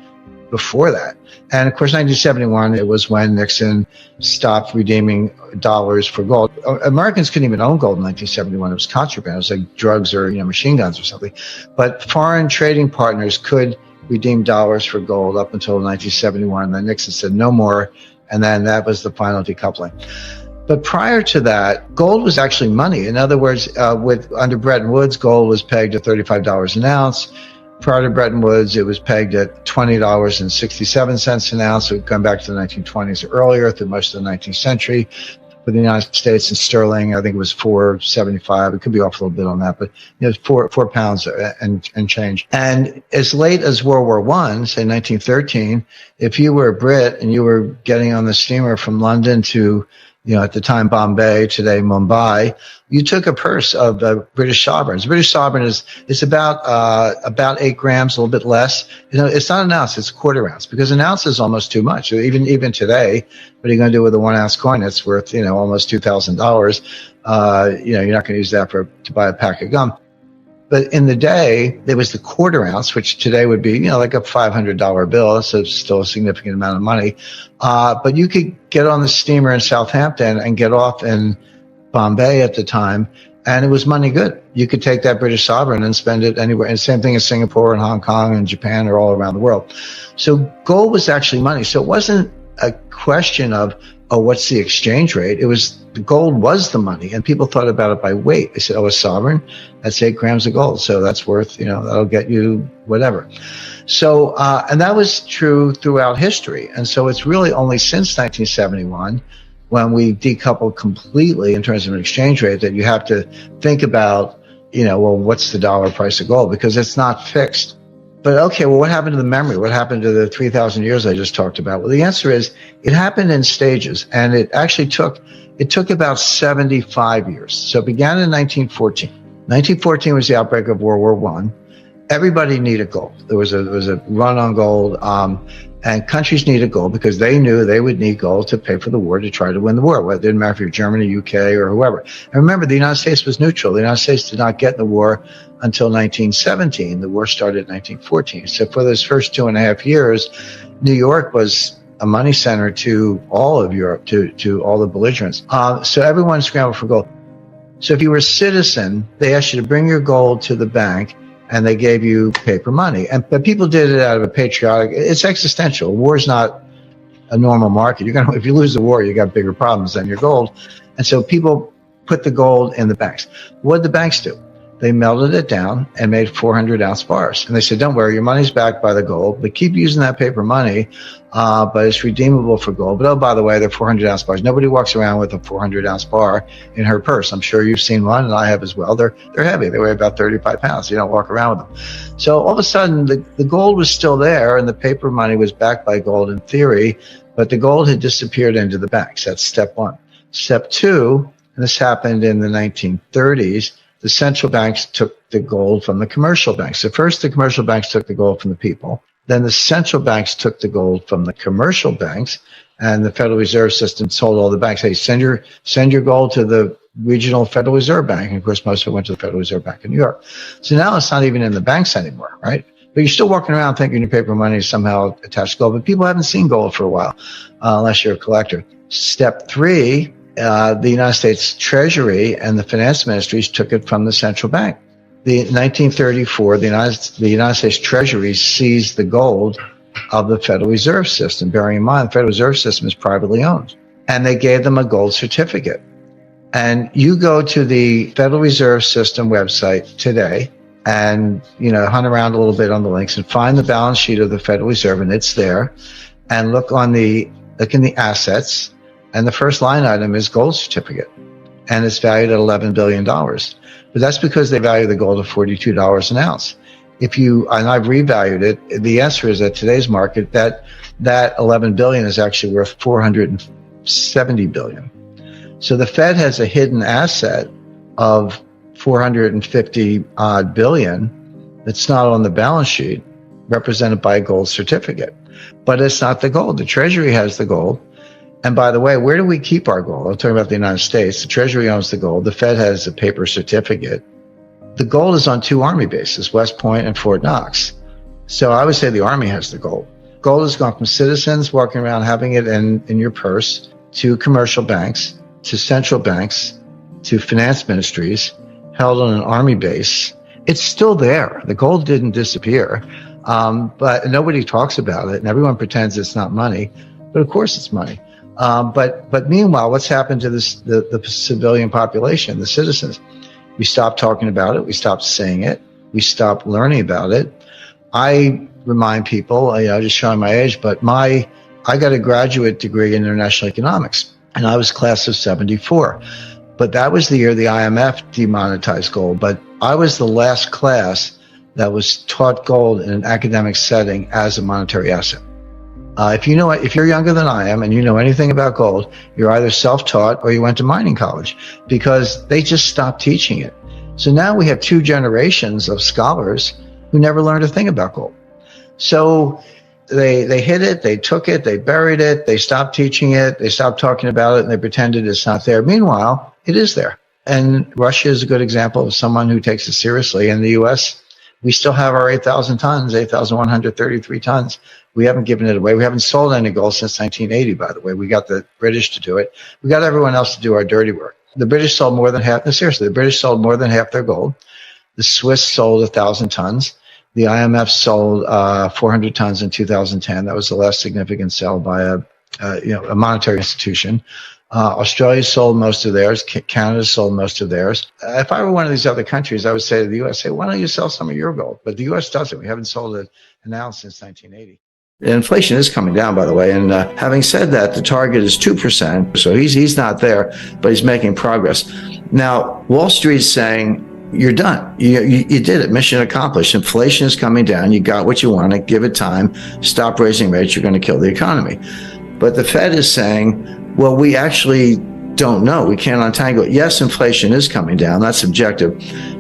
before that? And of course, 1971, it was when Nixon stopped redeeming dollars for gold. Americans couldn't even own gold in 1971. It was contraband. It was like drugs or machine guns or something. But foreign trading partners could redeem dollars for gold up until 1971. And then Nixon said no more. And then that was the final decoupling. But prior to that, gold was actually money. In other words, under Bretton Woods, gold was pegged at $35 an ounce. Prior to Bretton Woods, it was pegged at $20.67 an ounce. So we've gone back to the 1920s or earlier, through most of the 19th century. For the United States, in sterling, I think it was $4.75. It could be off a little bit on that, but it's four pounds and change. And as late as World War I, say 1913, if you were a Brit and you were getting on the steamer from London to, at the time Bombay, today Mumbai, you took a purse of British sovereigns. British sovereign is about 8 grams, a little bit less. It's not an ounce; it's a quarter ounce, because an ounce is almost too much. Even today, what are you going to do with a 1 ounce coin that's worth almost $2,000? You're not going to use that to buy a pack of gum. But in the day, there was the quarter ounce, which today would be, like a $500 bill. So it's still a significant amount of money. But you could get on the steamer in Southampton and get off in Bombay at the time And it was money good. You could take that British sovereign and spend it anywhere. And same thing in Singapore and Hong Kong and Japan or all around the world. So gold was actually money. So it wasn't a question of, oh, what's the exchange rate? It was, the gold was the money. And people thought about it by weight. They said, oh, a sovereign, that's 8 grams of gold. So that's worth, that'll get you whatever. So, and that was true throughout history. And so it's really only since 1971 when we decoupled completely in terms of an exchange rate that you have to think about, well, what's the dollar price of gold? Because it's not fixed. But okay, well, what happened to the memory? What happened to the 3,000 years I just talked about? Well, the answer is it happened in stages, and it actually took about 75 years. So it began in 1914. 1914 was the outbreak of World War I. Everybody needed gold. There was a run on gold. And countries needed gold because they knew they would need gold to pay for the war to try to win the war. Well, it didn't matter if you're Germany, UK, or whoever. And remember, the United States was neutral. The United States did not get in the war until 1917. The war started in 1914. So for those first 2.5 years, New York was a money center to all of Europe, to all the belligerents. So everyone scrambled for gold. So if you were a citizen, they asked you to bring your gold to the bank, and they gave you paper money. But people did it out of a patriotic, it's existential. War's not a normal market. If you lose the war, you got bigger problems than your gold. And so people put the gold in the banks. What did the banks do? They melted it down and made 400-ounce bars. And they said, don't worry, your money's backed by the gold, but keep using that paper money, but it's redeemable for gold. But oh, by the way, they're 400-ounce bars. Nobody walks around with a 400-ounce bar in her purse. I'm sure you've seen one, and I have as well. They're heavy. They weigh about 35 pounds. You don't walk around with them. So all of a sudden, the gold was still there, and the paper money was backed by gold in theory, but the gold had disappeared into the banks. That's step one. Step two, and this happened in the 1930s, the central banks took the gold from the commercial banks. So first, the commercial banks took the gold from the people. Then the central banks took the gold from the commercial banks, and the Federal Reserve System told all the banks, hey, send your gold to the regional Federal Reserve Bank. And of course, most of it went to the Federal Reserve Bank in New York. So now it's not even in the banks anymore, right? But you're still walking around thinking your paper money is somehow attached to gold. But people haven't seen gold for a while, unless you're a collector. Step three, the United States Treasury and the finance ministries took it from the central bank. In 1934, the United States Treasury seized the gold of the Federal Reserve System. Bearing in mind, the Federal Reserve System is privately owned. And they gave them a gold certificate. And you go to the Federal Reserve System website today and, hunt around a little bit on the links and find the balance sheet of the Federal Reserve, and it's there. And look in the assets. And the first line item is gold certificate, and it's valued at $11 billion. But that's because they value the gold at $42 an ounce. And I've revalued it, the answer is at today's market that $11 billion is actually worth $470 billion. So the Fed has a hidden asset of $450 odd billion that's not on the balance sheet, represented by a gold certificate. But it's not the gold. The Treasury has the gold. And by the way, where do we keep our gold? I'm talking about the United States. The Treasury owns the gold. The Fed has a paper certificate. The gold is on 2 Army bases, West Point and Fort Knox. So I would say the Army has the gold. Gold has gone from citizens walking around having it in your purse to commercial banks, to central banks, to finance ministries, held on an Army base. It's still there. The gold didn't disappear, but nobody talks about it, and everyone pretends it's not money. But of course it's money. But meanwhile, what's happened to the civilian population, the citizens? We stopped talking about it. We stopped saying it. We stopped learning about it. I remind people, just showing my age, but I got a graduate degree in international economics, and I was class of 74. But that was the year the IMF demonetized gold. But I was the last class that was taught gold in an academic setting as a monetary asset. If you're younger than I am and you know anything about gold, you're either self-taught or you went to mining college, because they just stopped teaching it. So now we have 2 generations of scholars who never learned a thing about gold. So they hid it, they took it, they buried it, they stopped teaching it, they stopped talking about it, and they pretended it's not there. Meanwhile, it is there. And Russia is a good example of someone who takes it seriously. In the U.S., we still have our 8,000 tons, 8,133 tons. We haven't given it away. We haven't sold any gold since 1980, by the way. We got the British to do it. We got everyone else to do our dirty work. The British sold more than half. No, seriously, the British sold more than half their gold. The Swiss sold 1,000 tons. The IMF sold 400 tons in 2010. That was the last significant sale by a monetary institution. Australia sold most of theirs. Canada sold most of theirs. If I were one of these other countries, I would say to the U.S., hey, why don't you sell some of your gold? But the U.S. doesn't. We haven't sold an ounce since 1980. Inflation is coming down, by the way. And having said that, the target is 2%. So he's not there, but he's making progress. Now, Wall Street's saying, you're done. You did it. Mission accomplished. Inflation is coming down. You got what you wanted. Give it time. Stop raising rates. You're going to kill the economy. But the Fed is saying, well, we actually don't know. We can't untangle it. Yes, inflation is coming down. That's objective.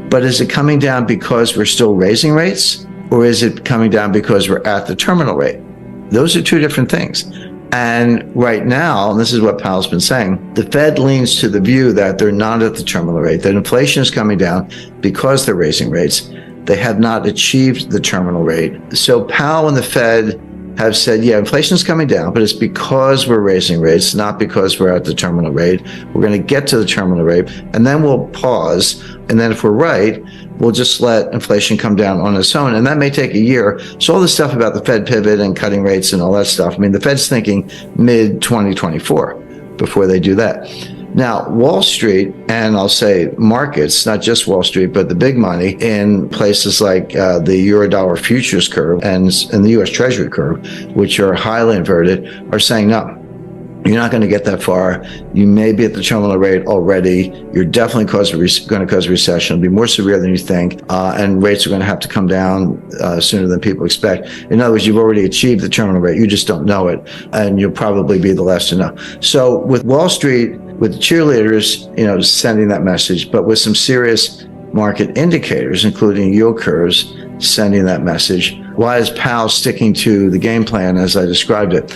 But is it coming down because we're still raising rates? Or is it coming down because we're at the terminal rate? Those are two different things. And right now, and this is what Powell's been saying, the Fed leans to the view that they're not at the terminal rate, that inflation is coming down because they're raising rates. They have not achieved the terminal rate. So Powell and the Fed have said, yeah, inflation is coming down, but it's because we're raising rates, not because we're at the terminal rate. We're going to get to the terminal rate, and then we'll pause. And then if we're right, we'll just let inflation come down on its own. And that may take a year. So all this stuff about the Fed pivot and cutting rates and all that stuff, I mean, the Fed's thinking mid-2024 before they do that. Now, Wall Street, and I'll say markets, not just Wall Street, but the big money in places like the Eurodollar futures curve and the U.S. Treasury curve, which are highly inverted, are saying, no, you're not going to get that far. You may be at the terminal rate already. You're definitely going to cause a recession. It'll be more severe than you think, and rates are going to have to come down sooner than people expect. In other words, you've already achieved the terminal rate. You just don't know it, and you'll probably be the last to know. So with Wall Street, with the cheerleaders, sending that message, but with some serious market indicators, including yield curves, sending that message. Why is Powell sticking to the game plan as I described it?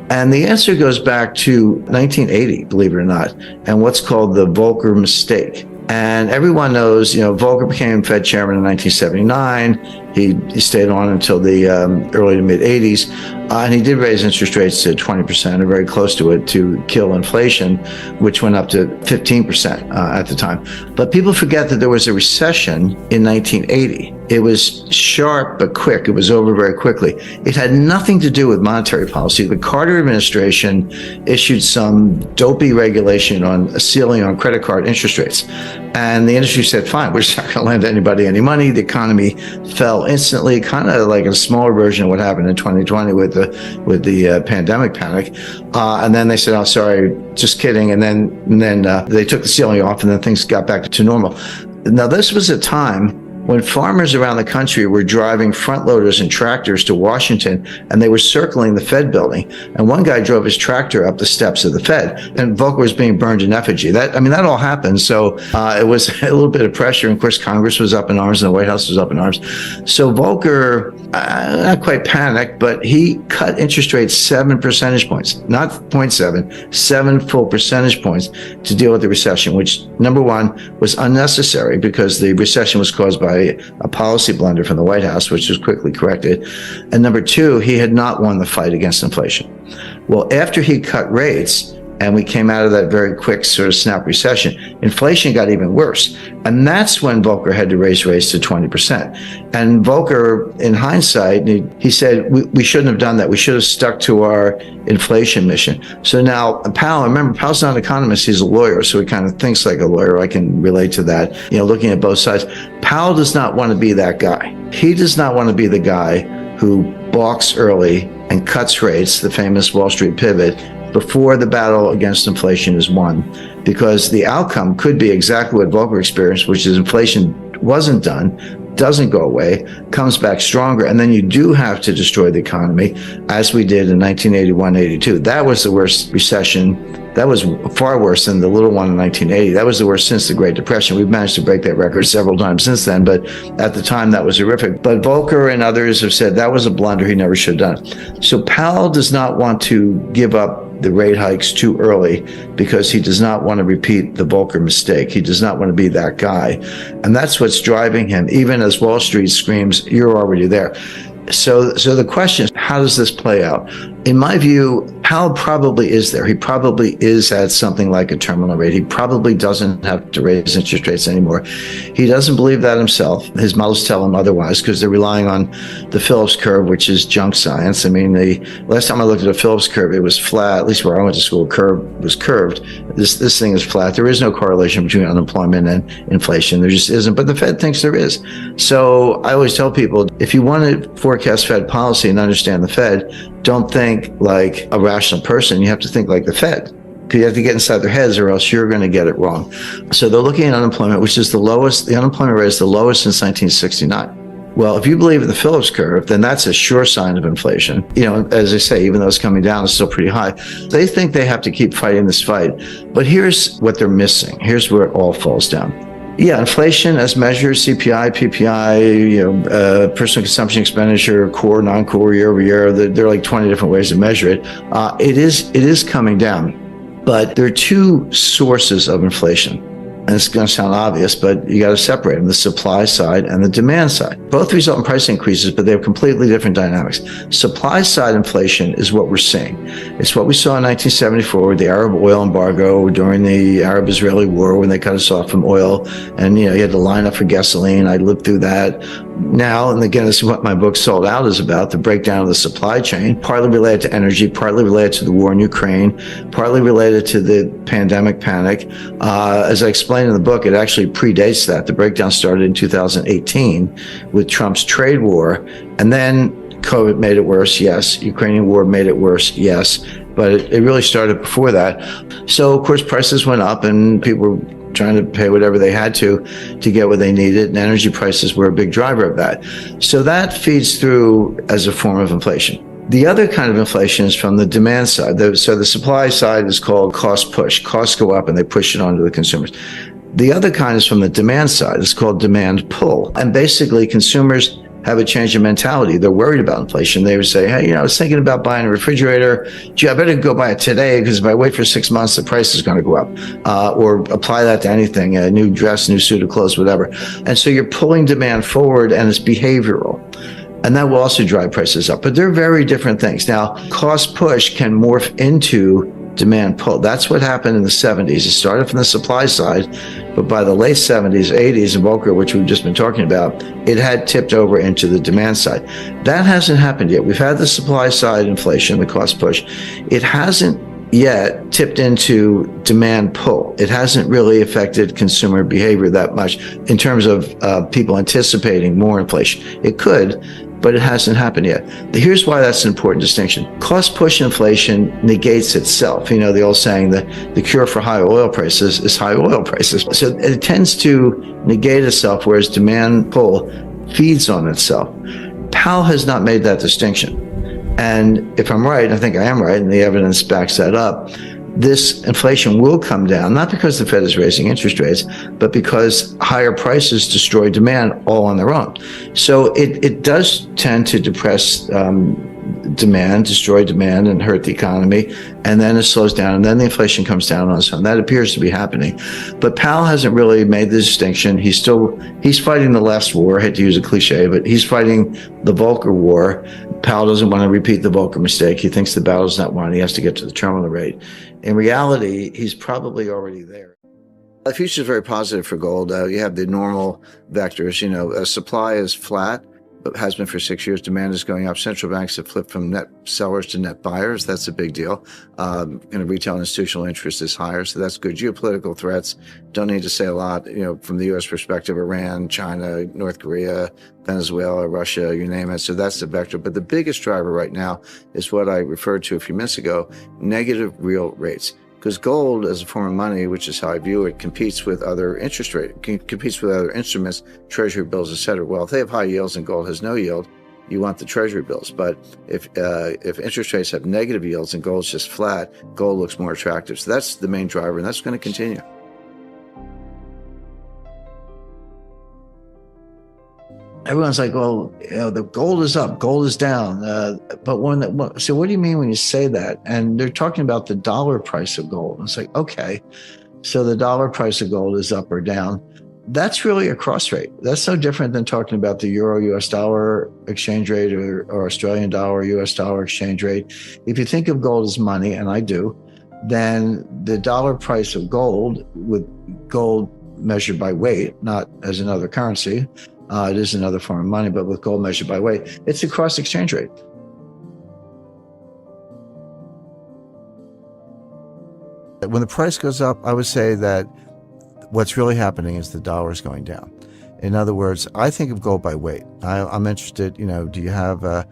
And the answer goes back to 1980, believe it or not, and what's called the Volcker mistake. And everyone knows, Volcker became Fed chairman in 1979. He stayed on until the early to mid 80s. And he did raise interest rates to 20% or very close to it to kill inflation, which went up to 15% at the time. But people forget that there was a recession in 1980. It was sharp but quick. It was over very quickly. It had nothing to do with monetary policy. The Carter administration issued some dopey regulation on a ceiling on credit card interest rates. And the industry said, fine, we're just not going to lend anybody any money. The economy fell instantly, kind of like a smaller version of what happened in 2020 with the pandemic panic. And then they said, oh, sorry, just kidding. And then they took the ceiling off, and then things got back to normal. Now, this was a time when farmers around the country were driving front loaders and tractors to Washington, and they were circling the Fed building. And one guy drove his tractor up the steps of the Fed, and Volcker was being burned in effigy. That all happened. So it was a little bit of pressure. And of course, Congress was up in arms and the White House was up in arms. So Volcker, not quite panicked, but he cut interest rates 7 percentage points, not 0.7, 7 full percentage points to deal with the recession, which, number one, was unnecessary because the recession was caused by a policy blunder from the White House, which was quickly corrected. And number two, he had not won the fight against inflation. Well, after he cut rates and we came out of that very quick sort of snap recession, inflation got even worse. And that's when Volcker had to raise rates to 20%. And Volcker, in hindsight, he said, we shouldn't have done that. We should have stuck to our inflation mission. So now Powell, remember, Powell's not an economist, he's a lawyer, so he kind of thinks like a lawyer. I can relate to that, looking at both sides. Powell does not want to be that guy. He does not want to be the guy who balks early and cuts rates, the famous Wall Street pivot, before the battle against inflation is won, because the outcome could be exactly what Volcker experienced, which is inflation wasn't done, doesn't go away, comes back stronger, and then you do have to destroy the economy, as we did in 1981-82. That was the worst recession. That was far worse than the little one in 1980. That was the worst since the Great Depression. We've managed to break that record several times since then, but at the time that was horrific. But Volcker and others have said that was a blunder he never should have done. So Powell does not want to give up the rate hikes too early because he does not want to repeat the Volcker mistake. He does not want to be that guy. And that's what's driving him, even as Wall Street screams, you're already there. So the question is, how does this play out? In my view, Powell probably is there. He probably is at something like a terminal rate. He probably doesn't have to raise interest rates anymore. He doesn't believe that himself. His models tell him otherwise because they're relying on the Phillips curve, which is junk science. I mean, the last time I looked at a Phillips curve, it was flat. At least where I went to school, curve was curved. This thing is flat. There is no correlation between unemployment and inflation. There just isn't. But the Fed thinks there is. So I always tell people, if you want to forecast Fed policy and understand the Fed, don't think like a rational person. You have to think like the Fed. You have to get inside their heads or else you're going to get it wrong. So they're looking at unemployment, which is the lowest. The unemployment rate is the lowest since 1969. Well, if you believe in the Phillips curve, then that's a sure sign of inflation. You know, as I say, even though it's coming down, it's still pretty high. They think they have to keep fighting this fight. But here's what they're missing. Here's where it all falls down. Yeah, inflation as measured, CPI, PPI, personal consumption expenditure, core, non-core, year over year. There are like 20 different ways to measure it. It is coming down, but there are two sources of inflation. And it's going to sound obvious, but you got to separate them, the supply side and the demand side. Both result in price increases, but they have completely different dynamics. Supply side inflation is what we're seeing. It's what we saw in 1974 with the Arab oil embargo during the Arab-Israeli war when they cut us off from oil. And, you had to line up for gasoline. I lived through that. Now, and again, this is what my book Sold Out is about, the breakdown of the supply chain, partly related to energy, partly related to the war in Ukraine, partly related to the pandemic panic. As I explained in the book, it actually predates that. The breakdown started in 2018 with Trump's trade war, and then COVID made it worse, yes. Ukrainian war made it worse, yes. But it really started before that. So, of course, prices went up and people were trying to pay whatever they had to get what they needed, and energy prices were a big driver of that. So that feeds through as a form of inflation. The other kind of inflation is from the demand side. So the supply side is called cost push. Costs go up and they push it onto the consumers. The other kind is from the demand side. It's called demand pull. And basically consumers have a change in mentality. They're worried about inflation. They would say, hey, I was thinking about buying a refrigerator. Gee, I better go buy it today because if I wait for 6 months, the price is going to go up. Or apply that to anything, a new dress, new suit of clothes, whatever. And so you're pulling demand forward and it's behavioral. And that will also drive prices up. But they're very different things. Now, cost push can morph into demand pull. That's what happened in the 70s. It started from the supply side, but by the late 70s, 80s, and Volcker, which we've just been talking about, it had tipped over into the demand side. That hasn't happened yet. We've had the supply side inflation, the cost push. It hasn't yet tipped into demand pull. It hasn't really affected consumer behavior that much in terms of people anticipating more inflation. It could, but it hasn't happened yet. Here's why that's an important distinction. Cost push inflation negates itself. You know, the old saying that the cure for high oil prices is high oil prices. So it tends to negate itself, whereas demand pull feeds on itself. Powell has not made that distinction. And if I'm right, I think I am right, and the evidence backs that up, this inflation will come down, not because the Fed is raising interest rates, but because higher prices destroy demand all on their own. So it does tend to depress demand, destroy demand, and hurt the economy. And then it slows down, and then the inflation comes down on its own. That appears to be happening. But Powell hasn't really made the distinction. He's fighting the left's war. I hate to use a cliche, but he's fighting the Volcker war. Powell doesn't want to repeat the Volcker mistake. He thinks the battle's not won. He has to get to the terminal rate. In reality, he's probably already there. The future is very positive for gold. You have the normal vectors. Supply is flat, but has been for 6 years. Demand is going up. Central banks have flipped from net sellers to net buyers. That's a big deal. Retail and institutional interest is higher, so that's good. Geopolitical threats, don't need to say a lot. From the U.S. perspective, Iran, China, North Korea, Venezuela, Russia, you name it. So that's the vector. But the biggest driver right now is what I referred to a few minutes ago, negative real rates. Because gold, as a form of money, which is how I view it, competes with other competes with other instruments, treasury bills, et cetera. Well, if they have high yields and gold has no yield, you want the treasury bills. But if interest rates have negative yields and gold's just flat, gold looks more attractive. So that's the main driver, and that's going to continue. Everyone's like, well, the gold is up, gold is down. So what do you mean when you say that? And they're talking about the dollar price of gold. And it's like, okay, so the dollar price of gold is up or down. That's really a cross rate. That's no different than talking about the euro US dollar exchange rate or Australian dollar US dollar exchange rate. If you think of gold as money, and I do, then the dollar price of gold, with gold measured by weight, not as another currency, it is another form of money, but with gold measured by weight, it's a cross exchange rate. When the price goes up, I would say that what's really happening is the dollar is going down. In other words, I think of gold by weight. I'm interested, do you have a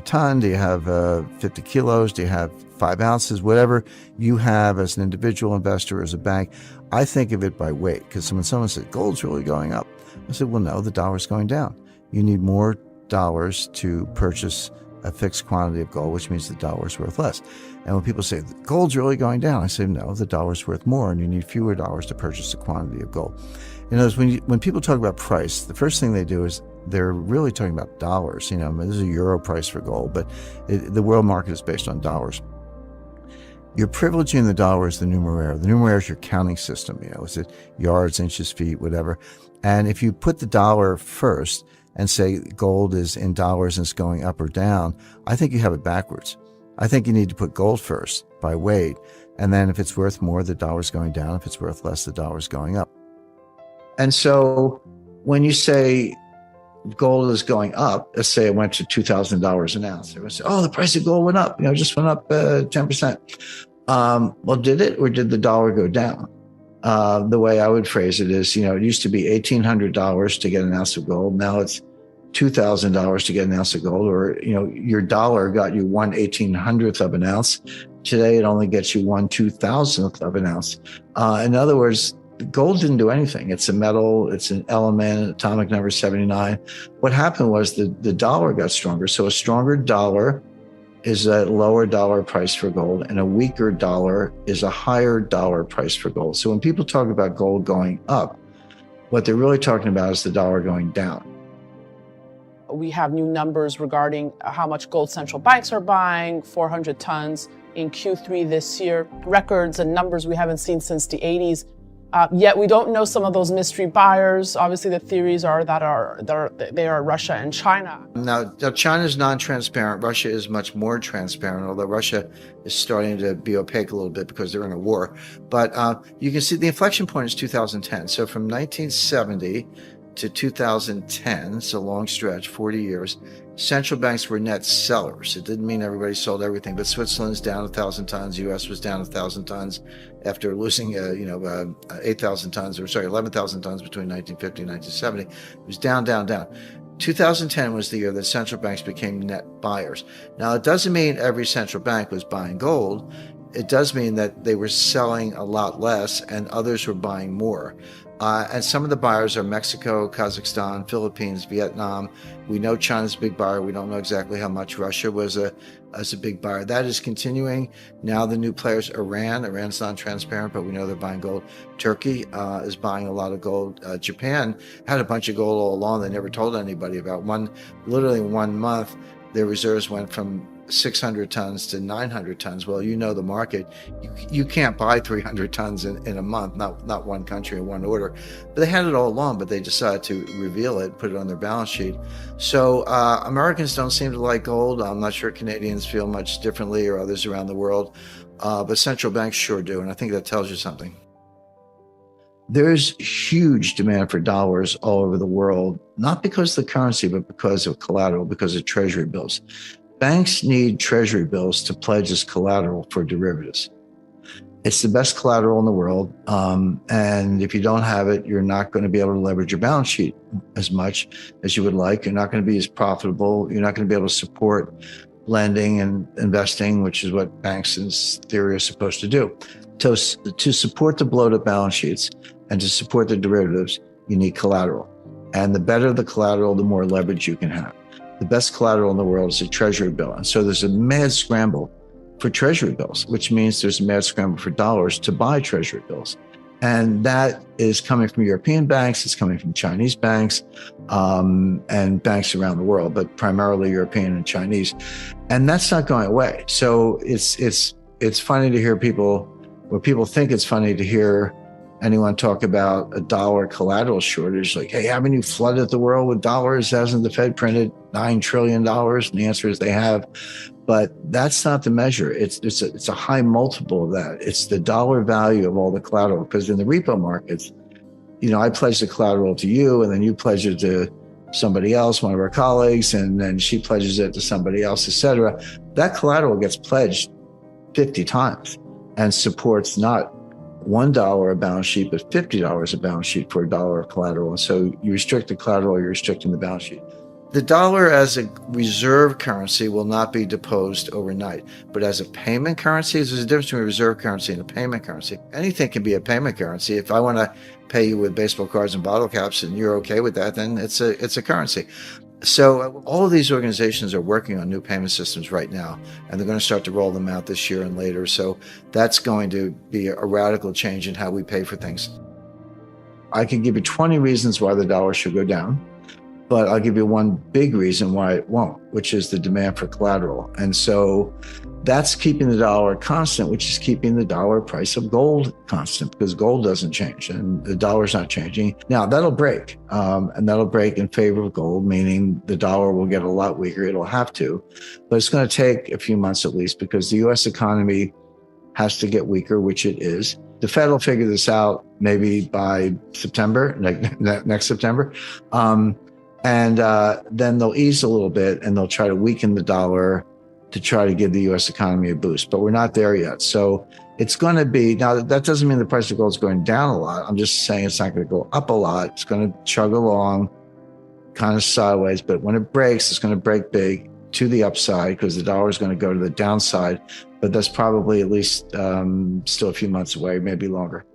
ton? Do you have 50 kilos? Do you have 5 ounces? Whatever you have as an individual investor, as a bank, I think of it by weight. Because when someone said gold's really going up, I said, well, no, the dollar's going down. You need more dollars to purchase a fixed quantity of gold, which means the dollar is worth less. And when people say gold's really going down, I say, no, the dollar's worth more, and you need fewer dollars to purchase a quantity of gold. In other words, when people talk about price, the first thing they do is they're really talking about dollars. This is a euro price for gold, but the world market is based on dollars. You're privileging the dollar as the numeraire. The numeraire is your counting system. Is it yards, inches, feet, whatever. And if you put the dollar first and say gold is in dollars and it's going up or down, I think you have it backwards. I think you need to put gold first by weight. And then if it's worth more, the dollar's going down. If it's worth less, the dollar's going up. And so when you say gold is going up, let's say it went to $2,000 an ounce, everyone say, oh, the price of gold went up, just went up 10%. Well, did it, or did the dollar go down? The way I would phrase it is, it used to be $1,800 to get an ounce of gold. Now it's $2,000 to get an ounce of gold, or, your dollar got you 1/1800th of an ounce. Today, it only gets you 1/2000th of an ounce. In other words, gold didn't do anything. It's a metal, it's an element, atomic number 79. What happened was the dollar got stronger. So a stronger dollar is a lower dollar price for gold, and a weaker dollar is a higher dollar price for gold. So when people talk about gold going up, what they're really talking about is the dollar going down. We have new numbers regarding how much gold central banks are buying, 400 tons in Q3 this year, records and numbers we haven't seen since the 80s. Yet we don't know some of those mystery buyers. Obviously, the theories are that they are Russia and China. Now China is non-transparent. Russia is much more transparent, although Russia is starting to be opaque a little bit because they're in a war. But you can see the inflection point is 2010. So from 1970 to 2010, it's a long stretch, 40 years, central banks were net sellers. It didn't mean everybody sold everything, but Switzerland's down 1,000 tons, US was down 1,000 tons after losing 8,000 tons, or sorry, 11,000 tons between 1950 and 1970. It was down, down, down. 2010 was the year that central banks became net buyers. Now, it doesn't mean every central bank was buying gold. It does mean that they were selling a lot less and others were buying more. And some of the buyers are Mexico, Kazakhstan, Philippines, Vietnam. We know China's a big buyer. We don't know exactly how much. Russia was a big buyer. That is continuing. Now the new players, Iran's non-transparent, but we know they're buying gold. Turkey is buying a lot of gold. Japan had a bunch of gold all along. They never told anybody about. Literally 1 month, their reserves went from 600 tons to 900 tons. Well, the market. You can't buy 300 tons in a month, not one country or one order. But they had it all along, but they decided to reveal it, put it on their balance sheet. So Americans don't seem to like gold. I'm not sure Canadians feel much differently, or others around the world. But central banks sure do, and I think that tells you something. There's huge demand for dollars all over the world, not because of the currency, but because of collateral, because of treasury bills. Banks need treasury bills to pledge as collateral for derivatives. It's the best collateral in the world. And if you don't have it, you're not going to be able to leverage your balance sheet as much as you would like. You're not going to be as profitable. You're not going to be able to support lending and investing, which is what banks in theory are supposed to do. To support the bloated balance sheets and to support the derivatives, you need collateral. And the better the collateral, the more leverage you can have. The best collateral in the world is a treasury bill. And so there's a mad scramble for treasury bills, which means there's a mad scramble for dollars to buy treasury bills. And that is coming from European banks, it's coming from Chinese banks, and banks around the world, but primarily European and Chinese. And that's not going away. So it's funny to hear people think it's funny to hear anyone talk about a dollar collateral shortage, like, hey, haven't you flooded the world with dollars? Hasn't the Fed printed $9 trillion? And the answer is they have. But that's not the measure. It's a high multiple of that. It's the dollar value of all the collateral. Because in the repo markets, I pledge the collateral to you, and then you pledge it to somebody else, one of our colleagues, and then she pledges it to somebody else, et cetera. That collateral gets pledged 50 times and supports not $1 a balance sheet, but $50 a balance sheet for $1 of collateral. And so you restrict the collateral, you're restricting the balance sheet. The dollar as a reserve currency will not be deposed overnight, but as a payment currency, there's a difference between a reserve currency and a payment currency. Anything can be a payment currency. If I want to pay you with baseball cards and bottle caps and you're okay with that, then it's a currency. So all of these organizations are working on new payment systems right now, and they're going to start to roll them out this year and later. So that's going to be a radical change in how we pay for things. I can give you 20 reasons why the dollar should go down, but I'll give you one big reason why it won't, which is the demand for collateral. And so that's keeping the dollar constant, which is keeping the dollar price of gold constant, because gold doesn't change and the dollar's not changing. Now that'll break, and that'll break in favor of gold, meaning the dollar will get a lot weaker. It'll have to, but it's going to take a few months at least, because the U.S. economy has to get weaker, which it is. The Fed will figure this out maybe by September, next September. And then they'll ease a little bit and they'll try to weaken the dollar to try to give the U.S. economy a boost. But we're not there yet. So it's going to be, now that doesn't mean the price of gold is going down a lot. I'm just saying it's not going to go up a lot. It's going to chug along kind of sideways. But when it breaks, it's going to break big to the upside, because the dollar is going to go to the downside. But that's probably at least still a few months away, maybe longer.